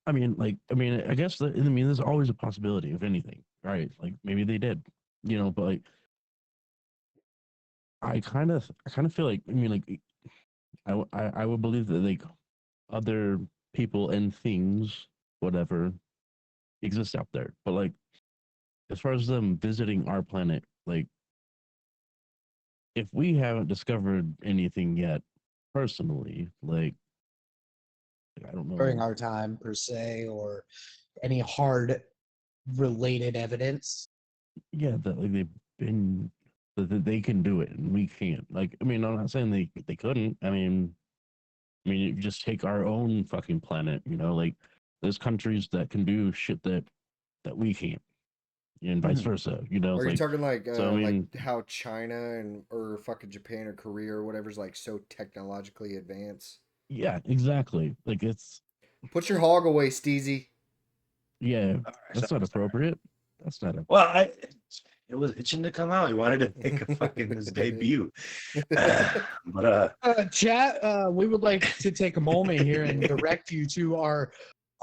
I guess there's always a possibility of anything, right? Like, maybe they did, but like, I kind of feel like, like, I would believe that, like, other people and things, whatever, exist out there. But, like, as far as them visiting our planet, like, if we haven't discovered anything yet, personally, like, I don't During know. our time, per se, or any hard related evidence. Yeah, that, like, they've been, that they can do it and we can't. Like, I'm not saying they couldn't. You just take our own fucking planet. Like, there's countries that can do shit that we can't, and vice versa. Are It's you like, talking like so. like how China or fucking Japan or Korea or whatever's like so technologically advanced? Yeah, exactly. Like, it's, Put your hog away, Steezy. yeah, All right, that's not appropriate. That's not a. Well, it was itching to come out. He wanted to make a fucking his debut. But Chat, we would like to take a moment here and direct you to our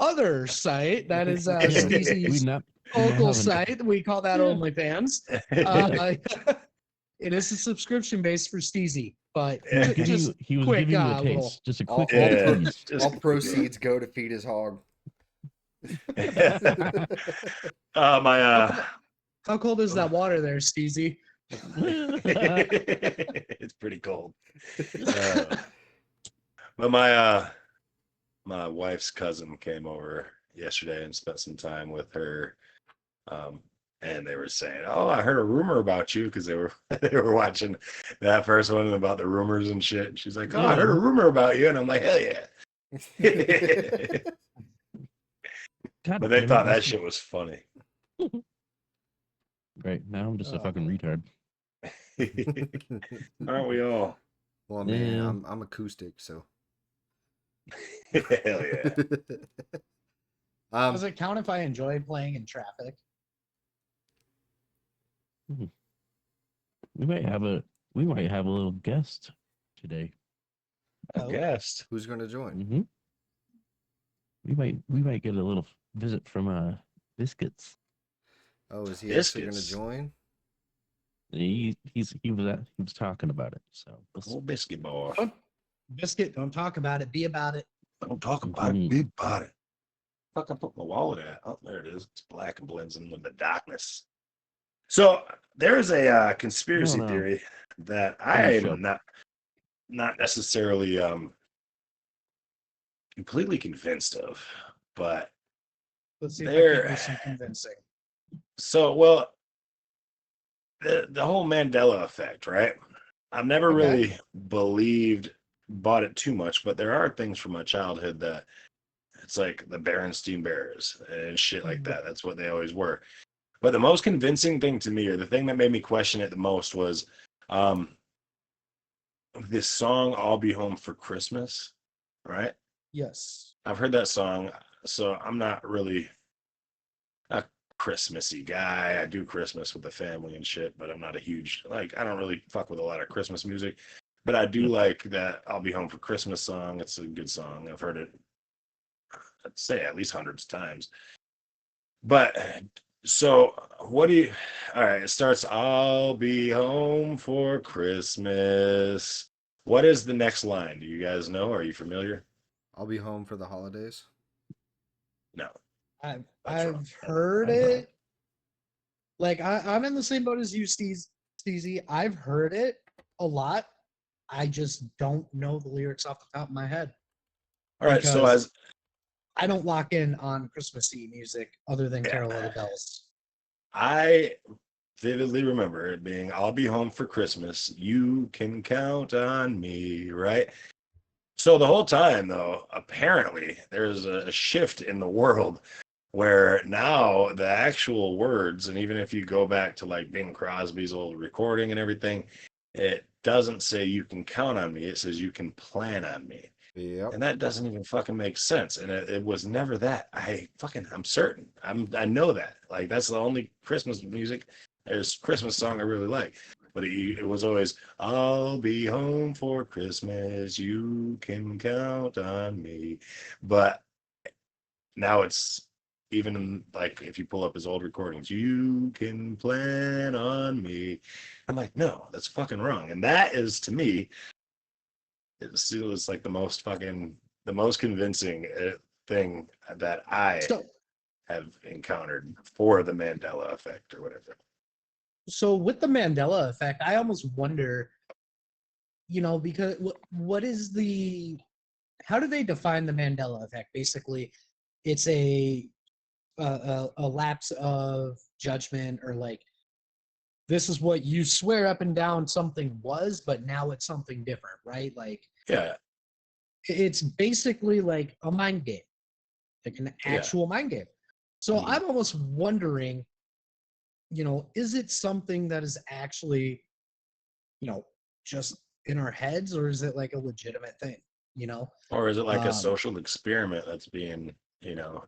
other site. That is Yeah, we Steezy's not local have an, site. We call that Yeah. OnlyFans. It is a subscription base for Steezy, but he was giving just you quick, a little- taste, just a All, quick all, little pro- tease. all proceeds go to feed his hog. my How cold is that water there, Steezy? it's pretty cold. But my wife's cousin came over yesterday and spent some time with her. And they were saying, "Oh, I heard a rumor about you," because they were watching that first one about the rumors and shit. And she's like, "Oh, I heard a rumor about you," and I'm like, "Hell yeah!" God But they damn thought it, that that's shit was funny. Right now, I'm just a Oh, fucking retard. Aren't we all? Well, man, Yeah. I'm acoustic, so. Hell yeah! Does it count if I enjoy playing in traffic? We might have a little guest today. I Oh. guessed. Who's gonna join? Mm-hmm. We might get a little visit from Biscuits. Oh, is he actually gonna Biscuits. join? He was talking about it. So Old biscuit boy. Biscuit, don't talk about it. Be about it. Don't talk about it. Be about it. Fuck, I put my wallet at. Oh, there it is. It's black and blends in with the darkness. So there's a conspiracy No. theory that Funny I show. am not necessarily completely convinced of, but Let's see if I can do some convincing. so well the whole Mandela effect, right? I've never Okay. really bought it too much, but there are things from my childhood that it's like the Berenstein Bears and shit like that. That's what they always were. But the most convincing thing to me, or the thing that made me question it the most, was this song "I'll Be Home for Christmas," right? Yes. I've heard that song, so I'm not really a Christmassy guy. I do Christmas with the family and shit, but I'm not a huge, like, I don't really fuck with a lot of Christmas music. But I do like that "I'll Be Home for Christmas" song. It's a good song. I've heard it, I'd say, at least hundreds of times. But so, what do you? All right, it starts. "I'll be home for Christmas." What is the next line? Do you guys know? Are you familiar? I'll be home for the holidays. No, I've that's wrong. I've heard I got it. Like I'm in the same boat as you, Steezy. I've heard it a lot. I just don't know the lyrics off the top of my head All right, so because as I don't lock in on Christmassy music other than yeah, Carol of the Bells. I vividly remember it being "I'll be home for Christmas. You can count on me," right? So the whole time, though, apparently there's a shift in the world where now the actual words, and even if you go back to like Bing Crosby's old recording and everything, it doesn't say "you can count on me." It says "you can plan on me." Yep. And that doesn't even fucking make sense. And it was never that. I'm certain. I know that. Like that's the only Christmas music. There's Christmas song I really like. But it was always "I'll be home for Christmas. You can count on me." But now it's even like if you pull up his old recordings, "You can plan on me." I'm like, no, that's fucking wrong. And that is to me it still is like the most convincing thing that I So have encountered for the Mandela effect or whatever. so with the Mandela effect, I almost wonder, because what is the how do they define the Mandela effect? Basically, it's a lapse of judgment, or like this is what you swear up and down something was, but now it's something different, right? Like Yeah, it's basically like a mind game, like an yeah. actual mind game. So Mhm. I'm almost wondering, is it something that is actually, you know, just in our heads, or is it like a legitimate thing? You know, Or is it like a um, social experiment that's being,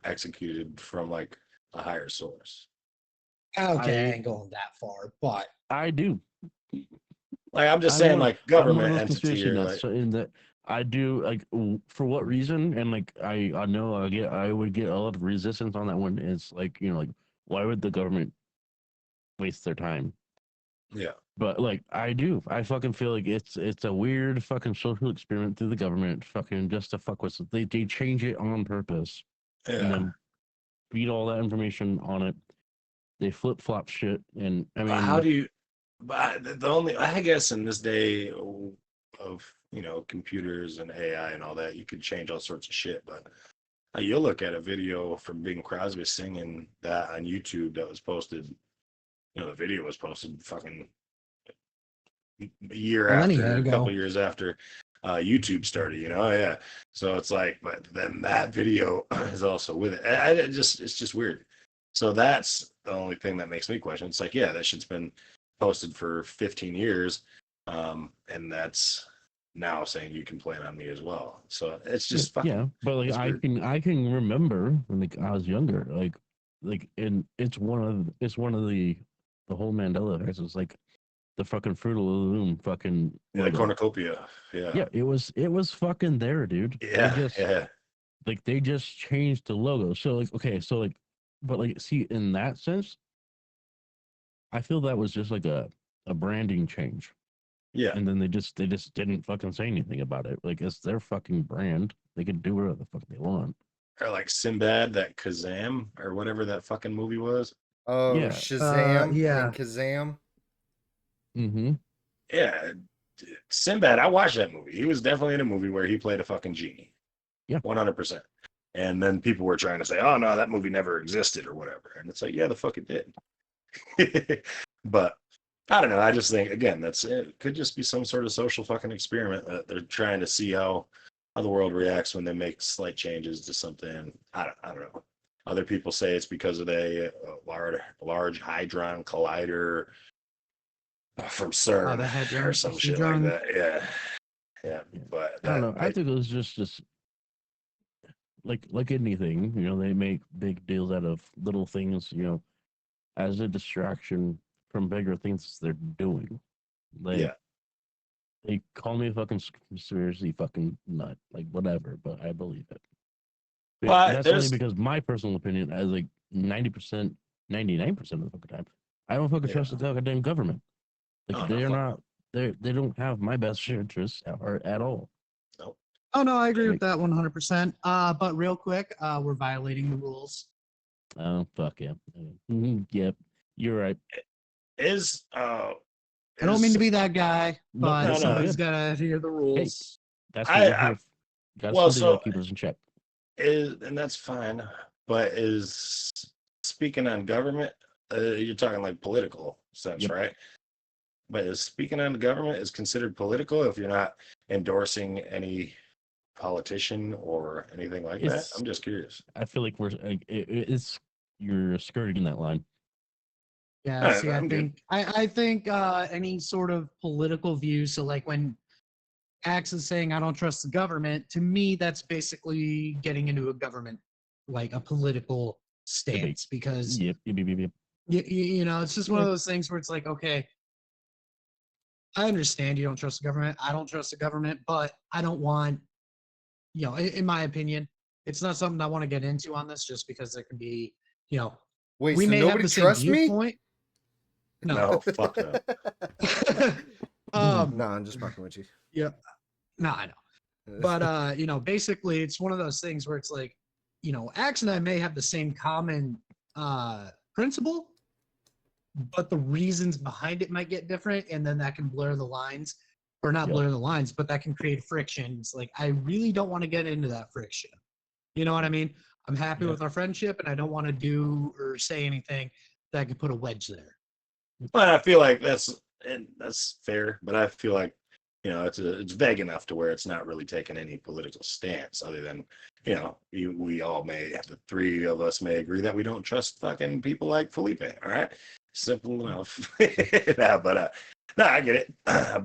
executed from like a higher source? okay, I I ain't going that far, but I do. Like I'm just saying, I'm one. like I'm one of government those entity conspiracy or nuts. like So in that I do like for what reason, and like I know I would get a lot of resistance on that one. It's like like why would the government waste their time? yeah, But like I fucking feel like it's a weird fucking social experiment through the government, fucking just to fuck with. They change it on purpose and yeah. then feed all that information on it. They flip flop shit, and I But how mean, do you? But the only I guess in this day of computers and AI and all that, you could change all sorts of shit. But you'll look at a video from Bing Crosby singing that on YouTube that was posted. The video was posted fucking a year millennia after, a couple ago. years after YouTube started. Yeah. So it's like, but then that video is also with it. It's just weird. So that's the only thing that makes me question. It's like, yeah, that shit's been posted for 15 years, and that's now saying you can plan on me as well. So it's just yeah, fucking, but like it's weird. I can remember when like I was younger, and it's one of the whole Mandela effects. It's like the fucking Fruit of the Loom fucking Yeah, the logo. cornucopia. Yeah, Yeah, it was fucking there, dude. yeah, yeah, They just changed the logo. So like okay, so like but like see in that sense, I feel that was just like a branding change. yeah. And then they just didn't fucking say anything about it. Like it's their fucking brand. They can do whatever the fuck they want. Or like Sinbad, that Kazam or whatever that fucking movie was. Oh, Yeah. Shazam and Yeah. Kazam. Mm-hmm. Yeah, Sinbad. I watched that movie. He was definitely in a movie where he played a fucking genie. Yeah. 100%. And then people were trying to say, "Oh no, that movie never existed" or whatever. And it's like, yeah, the fuck it did. But I don't know. I just think again, that's it. Could just be some sort of social fucking experiment that they're trying to see how the world reacts when they make slight changes to something. I don't know. Other people say it's because of a large hadron collider from CERN The or Hadron, some shit like Hadron. that. Yeah, yeah. Yeah. But I don't that know. I think it was just like anything, they make big deals out of little things, as a distraction from bigger things they're doing. Like yeah, They call me a fucking conspiracy fucking nut, like whatever, but I believe it. But That's only there's because my personal opinion, as like 90%, 99% of the fucking time, I don't fucking trust the goddamn government. oh, Like no, they're fuck not, they don't have my best interests at all. no. Oh no, I agree Yeah, with that 100%. But real quick, we're violating the rules. Oh fuck yeah, yep, you're right. Is I don't mean to be that guy, No, but no, this is no. somebody's good. gotta adhere the rules. That's what we're I here. Got to well, somebody so to keep us in check. and that's fine. But is speaking on government, you're talking like political sense, Yep. right? But is speaking on the government is considered political if you're not endorsing any politician or anything like that? It's- I'm just curious. I feel like it's you're skirting that line. Yeah, All right, see, I I'm good. think I think any sort of political view. So like when Axe is saying I don't trust the government, to me that's basically getting into a government, like a political stance, because Yep. you know it's just one of those things where it's like, okay, I understand you don't trust the government. I don't trust the government, but I don't want, you know, in my opinion, it's not something I want to get into on this just because there can be, you know, Wait, we so may have nobody the same trusts me? viewpoint. No. No, fuck no. No, I'm just fucking with you. Yeah. No, I know. But you know, basically it's one of those things where it's like, you know, Axe and I may have the same common principle, but the reasons behind it might get different, and then that can blur the lines, or not Yep. blur the lines, but that can create friction. It's like I really don't want to get into that friction. You know what I mean? I'm happy Yeah. with our friendship, and I don't want to do or say anything that could put a wedge there. But I feel like that's fair. But I feel like it's vague enough to where it's not really taking any political stance other than we all the three of us may agree that we don't trust fucking people like Felipe. All right, simple enough. But no, I get it.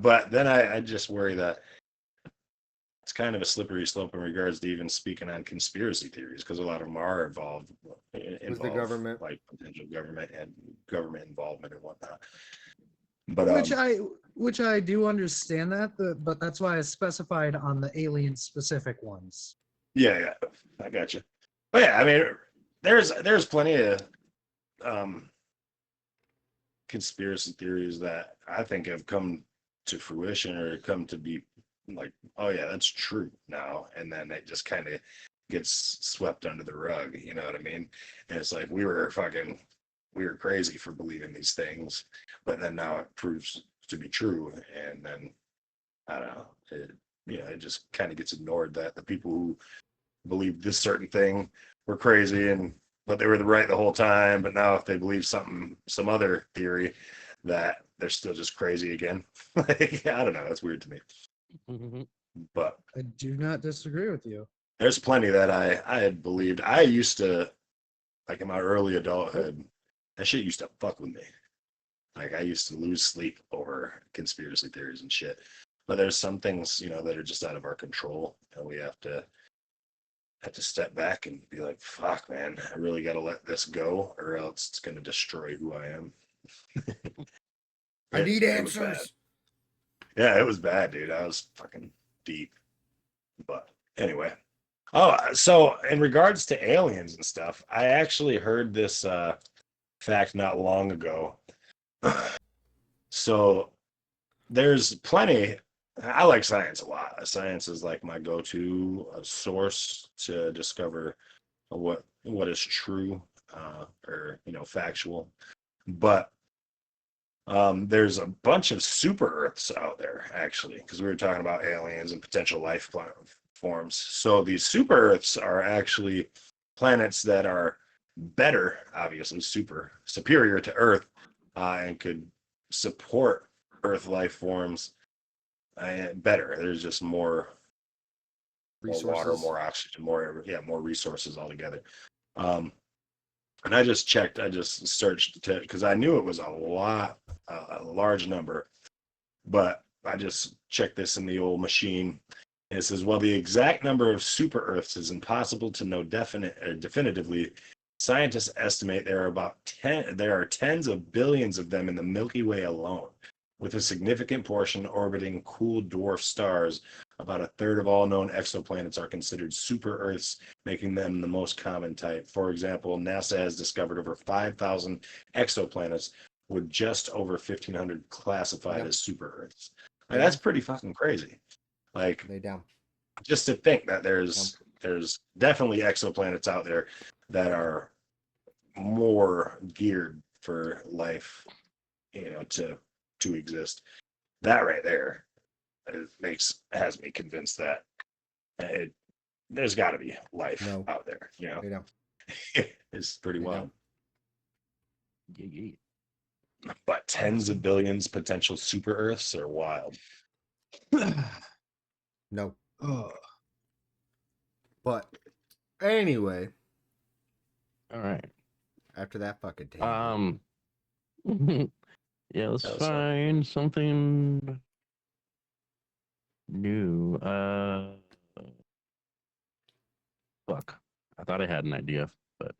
But then I just worry that it's kind of a slippery slope in regards to even speaking on conspiracy theories because a lot of them are involved With the government. like potential government and government involvement and whatnot. But Which I do understand that, but that's why I specified on the alien specific ones. yeah, I got you. But yeah, I mean, there's plenty of conspiracy theories that I think have come to fruition or come to be like, oh yeah, that's true now, and then it just kind of gets swept under the rug. You know what I mean? And it's like we were crazy for believing these things, but then now it proves to be true, and then I don't know, it just kind of gets ignored that the people who believed this certain thing were crazy but they were right the whole time. But now if they believe some other theory, that they're still just crazy again. Like, I don't know, it's weird to me. But I do not disagree with you. there's plenty that I had believed. I used to, like in my early adulthood, that shit used to fuck with me. Like I used to lose sleep over conspiracy theories and shit. But there's some things, that are just out of our control, and we have to step back and be like, fuck, man, I really got to let this go, or else it's going to destroy who I am. I need It was bad. answers. Yeah, it was bad, dude. I was fucking deep. But anyway. Oh, so in regards to aliens and stuff, I actually heard this fact not long ago. So there's plenty. I like science a lot. Science is like my go-to source to discover what is true or factual. But there's a bunch of super Earths out there actually, because we were talking about aliens and potential life forms. So these super Earths are actually planets that are better, obviously superior to Earth, and could support Earth life forms better. There's just more water, more oxygen, more resources altogether. And I just searched because I knew it was a large number, but I just checked this in the old machine. And it says, well, the exact number of super Earths is impossible to know definitively. Scientists estimate there are tens of billions of them in the Milky Way alone. with a significant portion orbiting cool dwarf stars. About a third of all known exoplanets are considered super Earths, making them the most common type. For example, NASA has discovered over 5,000 exoplanets, with just over 1,500 classified Yep. as super Earths. Yeah. That's pretty fucking crazy. Like, Lay down. just to think that there's definitely exoplanets out there that are more geared for life, to exist. That right there has me convinced that there's got to be life No. out there. Lay down. It's pretty Lay wild. Yeah, yeah. But tens of billions potential super Earths are wild. No. Oh, But anyway, All right. after that fucking tangent. Yeah, let's That was fun. find something new. Fuck. I thought I had an idea, but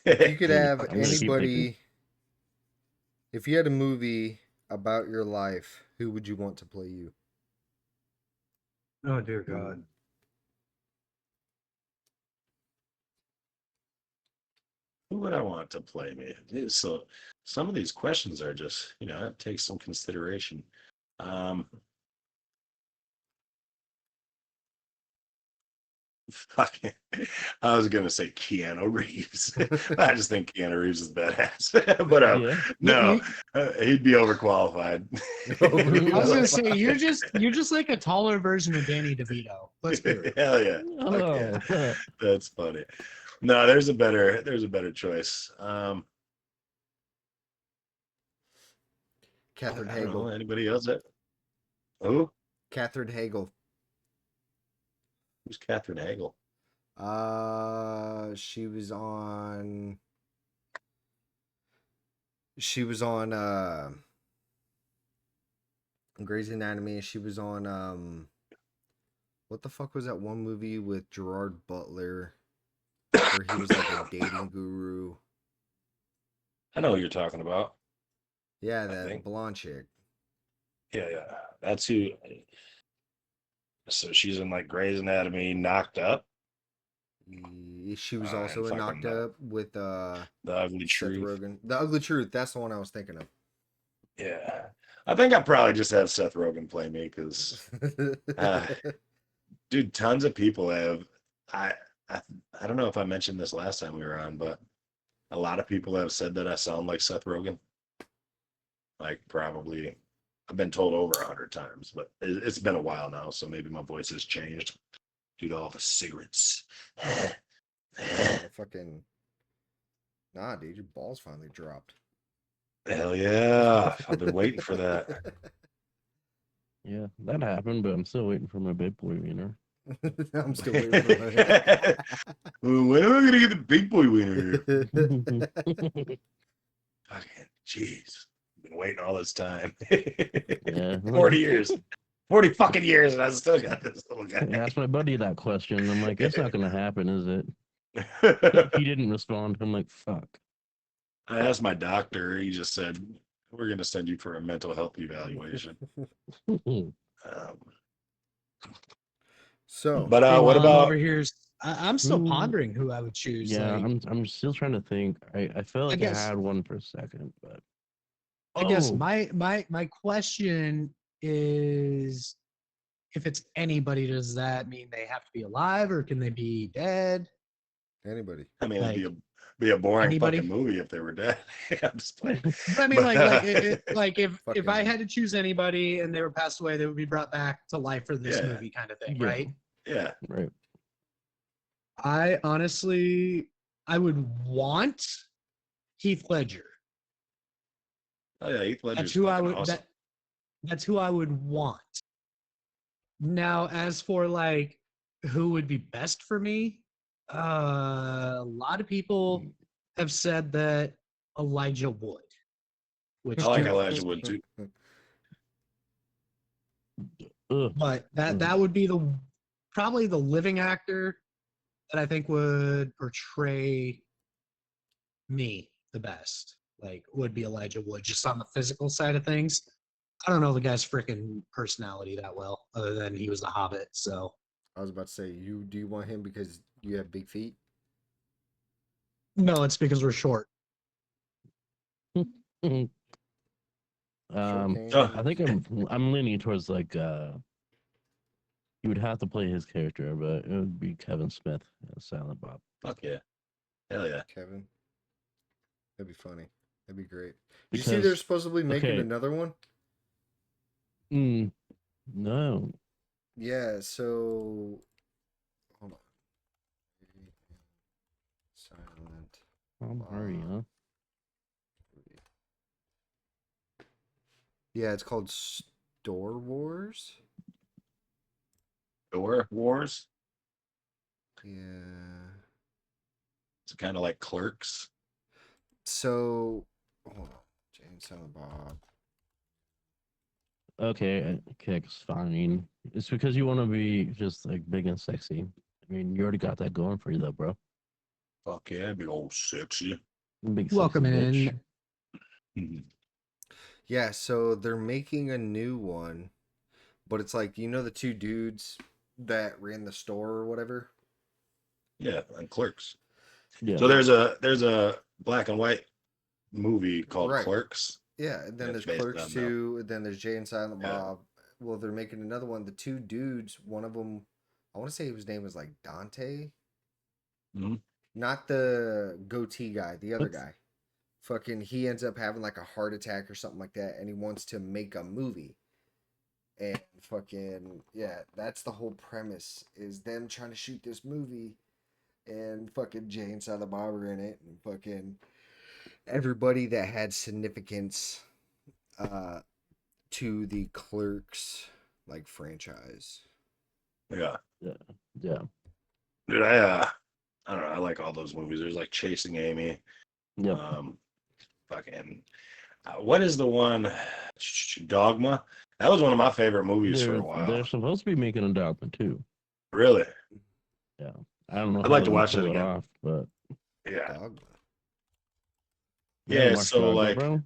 If you could I'm gonna- have I'm gonna keep anybody, if you had a movie about your life, who would you want to play you? Oh dear God. Who would I want to play me? So some of these questions are just, that takes some consideration. Fucking, I was gonna say Keanu Reeves. I just think Keanu Reeves is badass, but yeah. no, he'd be overqualified. I was gonna say you're just like a taller version of Danny DeVito. Let's be real. Hell yeah. Oh, yeah. That's funny. No, there's a better choice. Catherine I don't know. Hagel. Anybody else? Who? Catherine Hagel. Who's Catherine Hagel? She was on. She was on Grey's Anatomy. She was on what the fuck was that one movie with Gerard Butler where he was like a dating guru? I know who you're talking about. Yeah, I that think. blonde chick. Yeah. That's who. So she's in like Grey's Anatomy, Knocked Up, She was and also in Knocked fucking, Up with The Ugly Seth Truth. Rogen. The Ugly Truth. That's the one I was thinking of. Yeah. I think I'd probably just have Seth Rogen play me because, dude, tons of people have. I don't know if I mentioned this last time we were on, but a lot of people have said that I sound like Seth Rogen. Like, probably, I've been told over 100 times, but it's been a while now, so maybe my voice has changed due to all the cigarettes. Fucking nah, dude, your balls finally dropped. Hell yeah. I've been waiting for that. yeah, that happened, but I'm still waiting for my big boy wiener. I'm still waiting for my When am I going to get the big boy winner? Fucking jeez. Been waiting all this time. Yeah. 40 years. 40 fucking years, and I still got this little I guy. asked my buddy that question. I'm like, it's not gonna happen, is it? He didn't respond. I'm like, fuck. I asked my doctor. He just said, "We're going to send you for a mental health evaluation." So, But Hey, what while I'm about? over here? I'm still Mm. pondering who I would choose. Yeah, like, I'm still trying to think. I felt like I guess- had one for a second, but I guess Oh, my question is, if it's anybody, does that mean they have to be alive or can they be dead? anybody. I mean, like, it'd be a boring anybody? fucking movie if they were dead. I'm just playing. But I mean, But, like if I Fucking- had to choose anybody and they were passed away, they would be brought back to life for this Yeah. movie, kind of thing, Yeah. right? Yeah. right. I honestly, I would want Heath Ledger. Oh yeah, Heath Ledger's That's who I fucking would. awesome. That's who I would want. Now, as for like who would be best for me, a lot of people have said that Elijah Wood. Which I like do- Elijah Wood too. Ugh. but that would be probably the living actor that I think would portray me the best. Like, would be Elijah Wood, just on the physical side of things. I don't know the guy's freaking personality that well, other than he was the Hobbit. So I was about to say, do you want him because you have big feet? no, it's because we're short. um, Short I think king? I'm leaning towards like you would have to play his character, but it would be Kevin Smith as Silent Bob. Fuck yeah. Hell yeah. Kevin. That'd be funny. That'd be great. Did you see they're Because supposedly making okay. another one? No. Yeah, so hold on. Silent. I'm hurry, huh? Yeah, it's called Store Wars. Door Wars. Yeah. It's kind of like Clerks. So hold on. Jane Silent Bob. Okay, it's fine. It's because you want to be just like big and sexy. I mean, you already got that going for you, though, bro. Fuck yeah, big old sexy. Big Welcome sexy in. bitch. Mhm. Yeah, so they're making a new one, but it's like, you know, the two dudes that ran the store or whatever. Yeah, and Clerks. Yeah. So there's a black and white movie called Right. Clerks. Yeah, and then That's there's based Clerks on them. 2, and then there's Jay and Silent Yeah. Bob. Well, they're making another one. The two dudes, one of them, I want to say his name was like Dante. Mhm. Not the goatee guy, the other What's- guy. Fucking, he ends up having like a heart attack or something like that, and he wants to make a movie. And fucking, yeah, that's the whole premise, is them trying to shoot this movie, and fucking Jay and Silent Bob are in it, and fucking everybody that had significance to the Clerks like franchise. Yeah. Yeah. Dude, I don't know. I like all those movies. There's like Chasing Amy. Yep. Fucking. What is the one? Dogma. That was one of my favorite movies for a They're while. supposed to be making a Dogma too. Really? Yeah. I don't know. I'd how like to they watch it pull again. off, but Yeah. Dogma. you haven't Yeah. watched So Dogma, like, bro?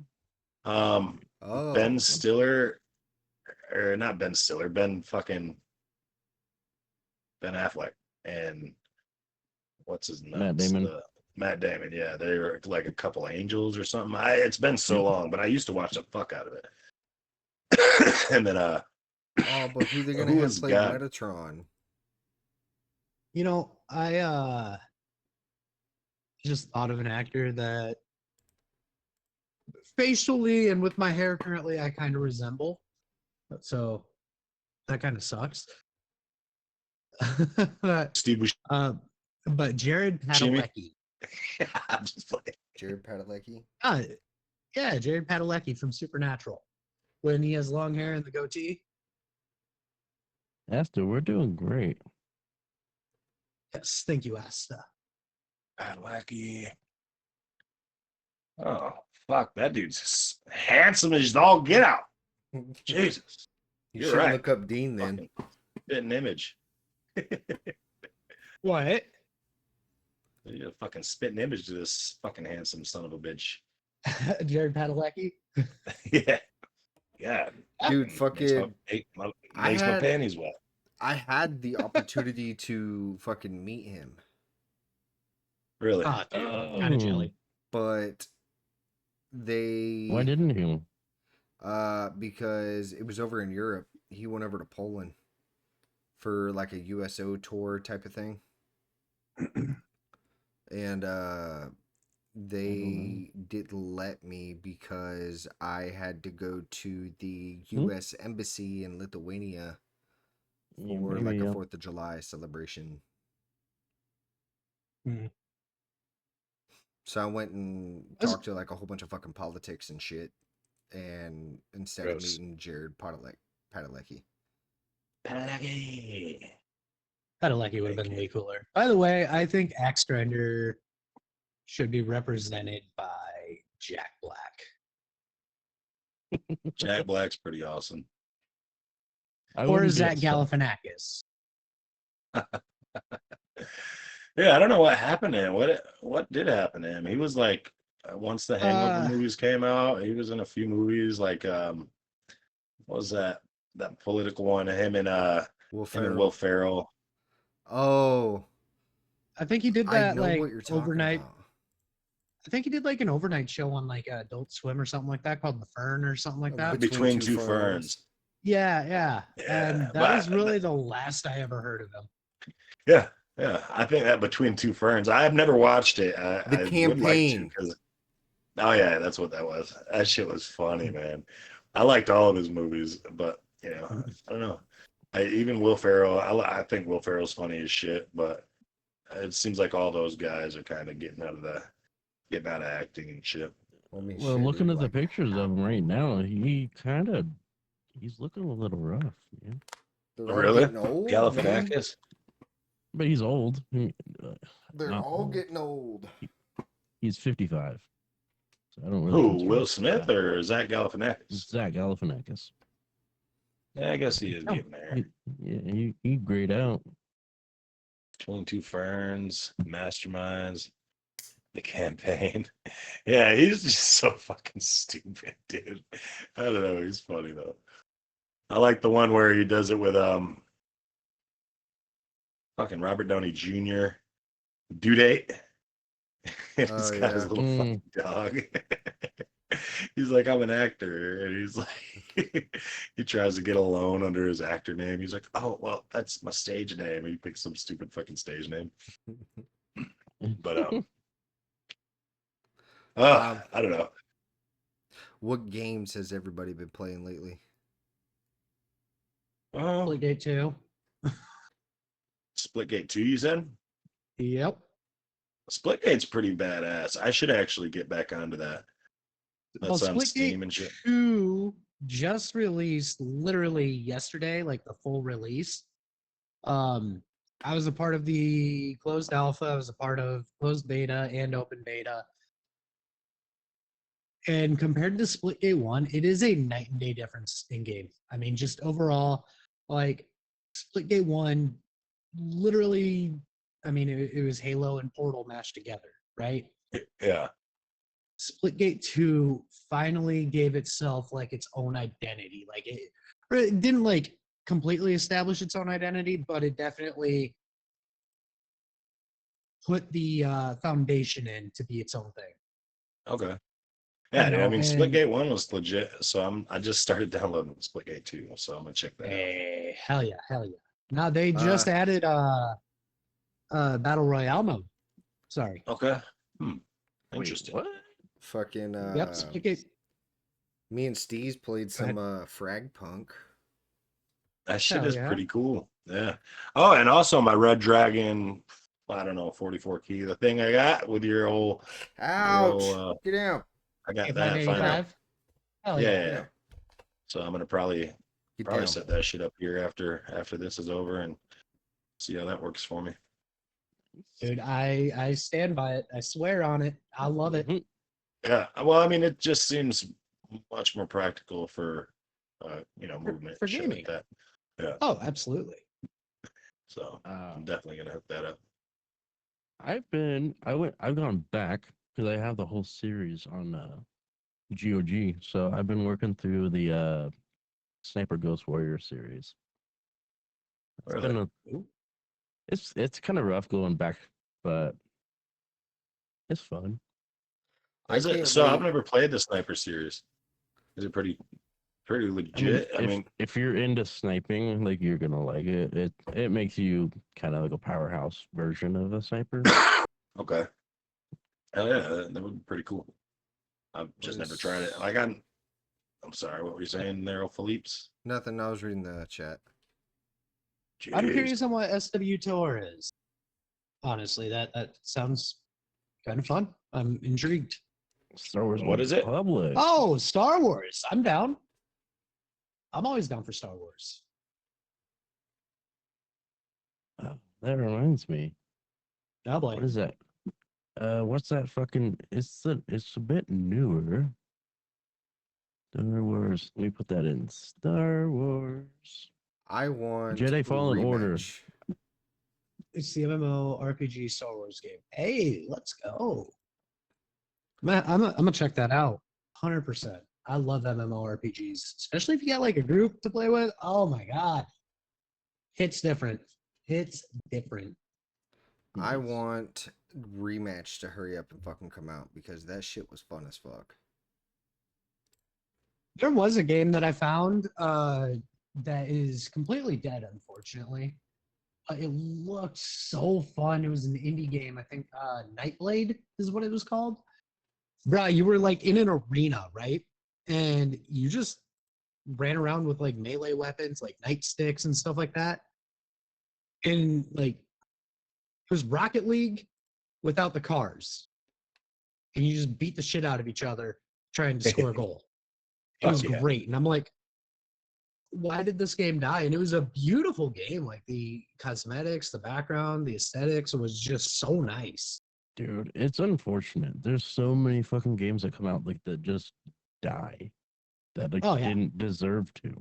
Oh, Ben Stiller, or not Ben Stiller, Ben Affleck, and what's his nuts? Matt Damon. Matt Damon. Yeah, they were like a couple angels or something. It's been so Yep. long, but I used to watch the fuck out of it. And then oh, but who they gonna Who have is play God? Metatron? You know, I just thought of an actor that facially and with my hair currently I kind of resemble. So that kind of sucks. Steve Buscemi. But Jared Padalecki. I'm just playing. Jared Padalecki. Yeah, Jared Padalecki from Supernatural. When he has long hair and the goatee. Esther, we're doing great. Yes, thank you, Asta. Padalecki. Oh fuck, that dude's handsome as all get out. Jesus, You You're should right. look up Dean then. fucking spitting image. What? You're a fucking spitting image to this fucking handsome son of a bitch. Jared Padalecki? Yeah. Yeah. Dude, Makes fucking, my I makes my had- panties wet. I had the opportunity to fucking meet him, Really? Ah, dude, kind of jelly. but they Why didn't you? because it was over in Europe. He went over to Poland for like a USO tour type of thing. And they didn't let me because I had to go to the US embassy in Lithuania Yeah, for maybe, like a yeah. 4th of July celebration. Hmm. So I went and That's- talked to like a whole bunch of fucking politics and shit, and instead Gross. of meeting Jared Padalecki. Padalecki. Padalecki would have been way cooler. By the way, I think Axtrander should be represented by Jack Black. Jack Black's pretty awesome. I Or wouldn't be Zach upset. Galifianakis. Yeah, I don't know what happened to him. What did happen to him? He was like once the Hangover movies came out, he was in a few movies like what was that political one? Him and Will him and Ferrell. Will Ferrell. Oh, I think he did I that know like what you're talking overnight. about. I think he did like an overnight show on like Adult Swim or something like that called The Fern or something like that. Between Two Ferns. Yeah, yeah. Yeah, And that but was really the last I ever heard of him. yeah, yeah. I think that Between Two Ferns. I've never watched it. I would like to Campaign. because. Oh yeah, that's what that was. That shit was funny, man. I liked all of his movies, but you know, I don't know. Even Will Ferrell. I think Will Ferrell's funny as shit, but it seems like all those guys are kind of getting out of acting and shit. I mean, Well, shit, looking dude, at the like, pictures of him right now, he's looking a little rough, man. they're all Really? getting old, man. Galifianakis? But he's old. They're Not all old. getting old. He's 55. So I don't really. Who? consider Will him Smith that. or Zach Galifianakis? Zach Galifianakis. Yeah, I guess he is getting there. He grayed out. Between Two Ferns, Masterminds, The Campaign. Yeah, he's just so fucking stupid, dude. I don't know. He's funny though. I like the one where he does it with fucking Robert Downey Jr. Due Date. He's Oh, got his yeah. little fucking dog. He's like, I'm an actor, and he's like, he tries to get a loan under his actor name. He's like, oh well, that's my stage name. He picks some stupid fucking stage name. But I don't know. What games has everybody been playing lately? Oh, Splitgate 2. Splitgate 2, you said? Yep. Splitgate's pretty badass. I should actually get back onto that. That's on Steam and shit. 2 just released literally yesterday, like the full release. I was a part of the closed alpha, I was a part of closed beta and open beta. And compared to Splitgate 1, it is a night and day difference in game. I mean, just overall, like Splitgate 1, literally, I mean, it was Halo and Portal mashed together, right? Yeah. Splitgate 2 finally gave itself like its own identity. Like it didn't like completely establish its own identity, but it definitely put the foundation in to be its own thing. Okay. Yeah, You dude, I know, mean, and- Splitgate 1 was legit, so I just started downloading Splitgate 2, so I'm gonna check that out. Hey, hell yeah, hell yeah. Now they just added battle royale mode. Sorry. Okay. Wait, Interesting. what? Fucking Yep, Splitgate. me and Steve's played some Frag Punk. That shit Hell is yeah. pretty cool. Yeah. Oh, and also my Red Dragon, I don't know, 44 key, the thing I got with your old, Ouch! Get out! I got that finally. 85. Hell yeah. Yeah. So I'm gonna probably Get down. set that shit up here after this is over and see how that works for me. Dude, I stand by it. I swear on it. I love it. Mhm. Yeah. Well, I mean, it just seems much more practical for movement for shit gaming. like that. Oh, absolutely. So Uh, I'm definitely gonna hook that up. I've gone back because I have the whole series on GOG. So I've been working through the Sniper Ghost Warrior series. It's Really? been it's kind of rough going back, but it's fun. Is it? can't So I've wait. never played the Sniper series. Is it pretty legit? If you're into sniping, like you're gonna like it. It makes you kind of like a powerhouse version of a sniper. Okay. Hell yeah, that would be pretty cool. I've just never tried it. Like I'm sorry, what were you saying there, Philippe's? Nothing. I was reading the chat. I'm Jeez. curious on what SW Tor is. Honestly, that sounds kind of fun. I'm intrigued. Star Wars. What is it? Republic. Oh, Star Wars. I'm down. I'm always down for Star Wars. Oh, that reminds me. Oh boy. What is that? What's that fucking? It's a bit newer. Star Wars. Let me put that in. Star Wars. I want Jedi Fallen Order. rematch. It's the MMO RPG Star Wars game. Hey, let's go. Man, I'm gonna check that out. 100%. I love MMORPGs, especially if you got like a group to play with. Oh my god, hits different. Hits different. I Nice. want Rematch to hurry up and fucking come out because that shit was fun as fuck. There was a game that I found that is completely dead, unfortunately. It looked so fun. It was an indie game. I think Nightblade is what it was called. Bruh, you were like in an arena, right? And you just ran around with like melee weapons, like nightsticks and stuff like that. And like it was Rocket League without the cars. And you just beat the shit out of each other trying to score a goal. It Fuck was yeah. great. And I'm like, why did this game die? And it was a beautiful game. Like the cosmetics, the background, the aesthetics was just so nice. Dude, it's unfortunate. There's so many fucking games that come out like that just die that like Oh, yeah. didn't deserve to.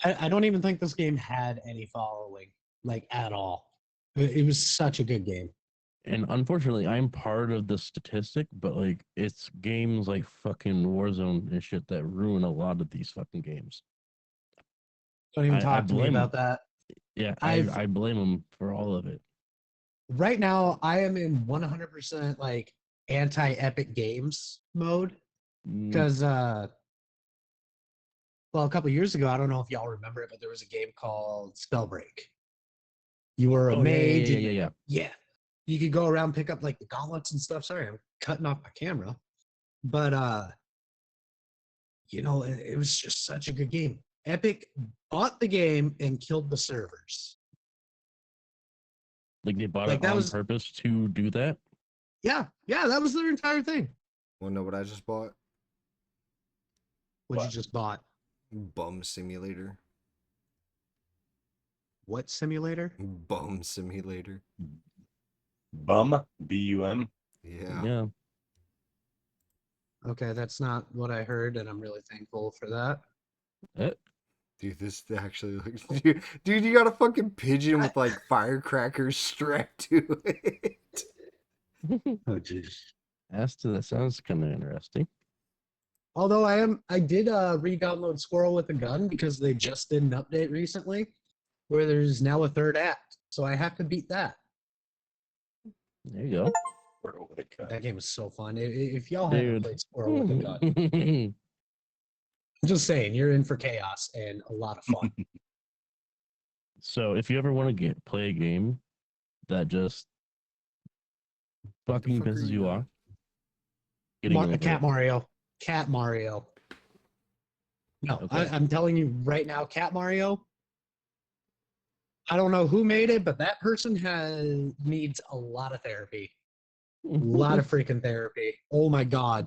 I don't even think this game had any following, like at all. It was such a good game. And unfortunately, I'm part of the statistic, but like it's games like fucking Warzone and shit that ruin a lot of these fucking games. Don't even I talk to me blame about 'em. that. Yeah, I've I blame them for all of it. right now I am in 100% like anti-epic games mode Mm, because well, a couple years ago, I don't know if y'all remember it, but there was a game called Spellbreak. You were a oh yeah, mage. yeah, And, yeah, yeah, yeah. You could go around, pick up like the gauntlets and stuff. Sorry, I'm cutting off my camera. But you know, it was just such a good game. Epic bought the game and killed the servers. Like they bought Like it that on was purpose to do that. yeah, that was their entire thing. Wanna know what I just bought? What you What? just bought? Bum Simulator. What simulator? Bum Simulator. Bum, B-U-M. Yeah. Yeah. Okay, that's not what I heard, and I'm really thankful for that. Eh, Dude, this actually looks. Dude, you got a fucking pigeon with like firecrackers strapped to it. Oh jeez. As to that sounds kind of interesting. Although I did re-download Squirrel with a Gun because they just did an update recently where there's now a third act. So I have to beat that. There you go, That game is so fun. If y'all haven't dude. played Squirrel with a Gun, I'm just saying you're in for chaos and a lot of fun. So if you ever want to play a game that just What the fucking fuck are pisses you you doing? off, getting over Cat it. Mario. Cat Mario. No, Okay. I'm telling you right now, Cat Mario. I don't know who made it, but that person needs a lot of therapy. A lot of freaking therapy. Oh my god.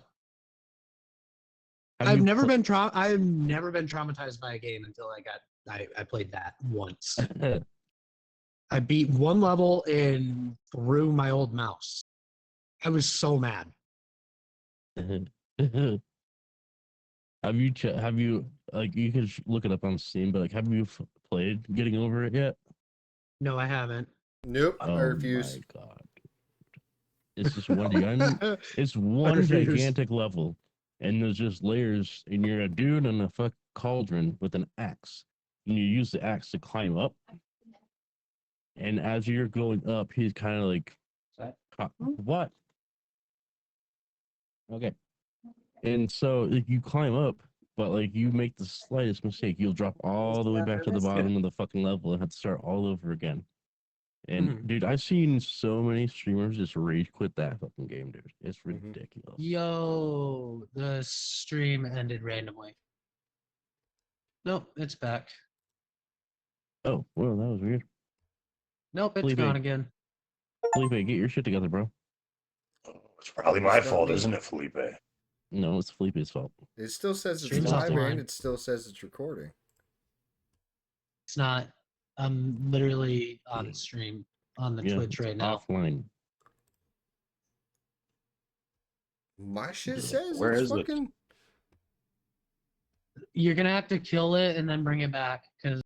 Have I've you never been traumatized by a game until I played that once. I beat one level and threw my old mouse. I was so mad. have you like you can look it up on Steam, but like have you played Getting Over It yet? No, I haven't. Nope, I Oh refuse. my god. It's just it's one refuse. gigantic level, and there's just layers, and you're a dude in a fuck cauldron with an axe, and you use the axe to climb up. And as you're going up, he's kind of like, what? Okay. And so like, you climb up, but like you make the slightest mistake, you'll drop all the way back to the bottom of the fucking level and have to start all over again. And Mhm. dude, I've seen so many streamers just rage quit that fucking game, dude. It's Mhm. ridiculous. Yo, the stream ended randomly. Nope, it's back. Oh, well, that was weird. Nope, it's Felipe. gone again. Felipe, get your shit together, bro. It's probably my It's not fault, me. isn't it, Felipe? No, it's Felipe's fault. It still says it's Stream's live offline. and it still says it's recording. It's not. I'm literally on stream on the Yeah, Twitch it's right now. offline. My shit Dude, says where it's is it? fucking. You're gonna have to kill it and then bring it back because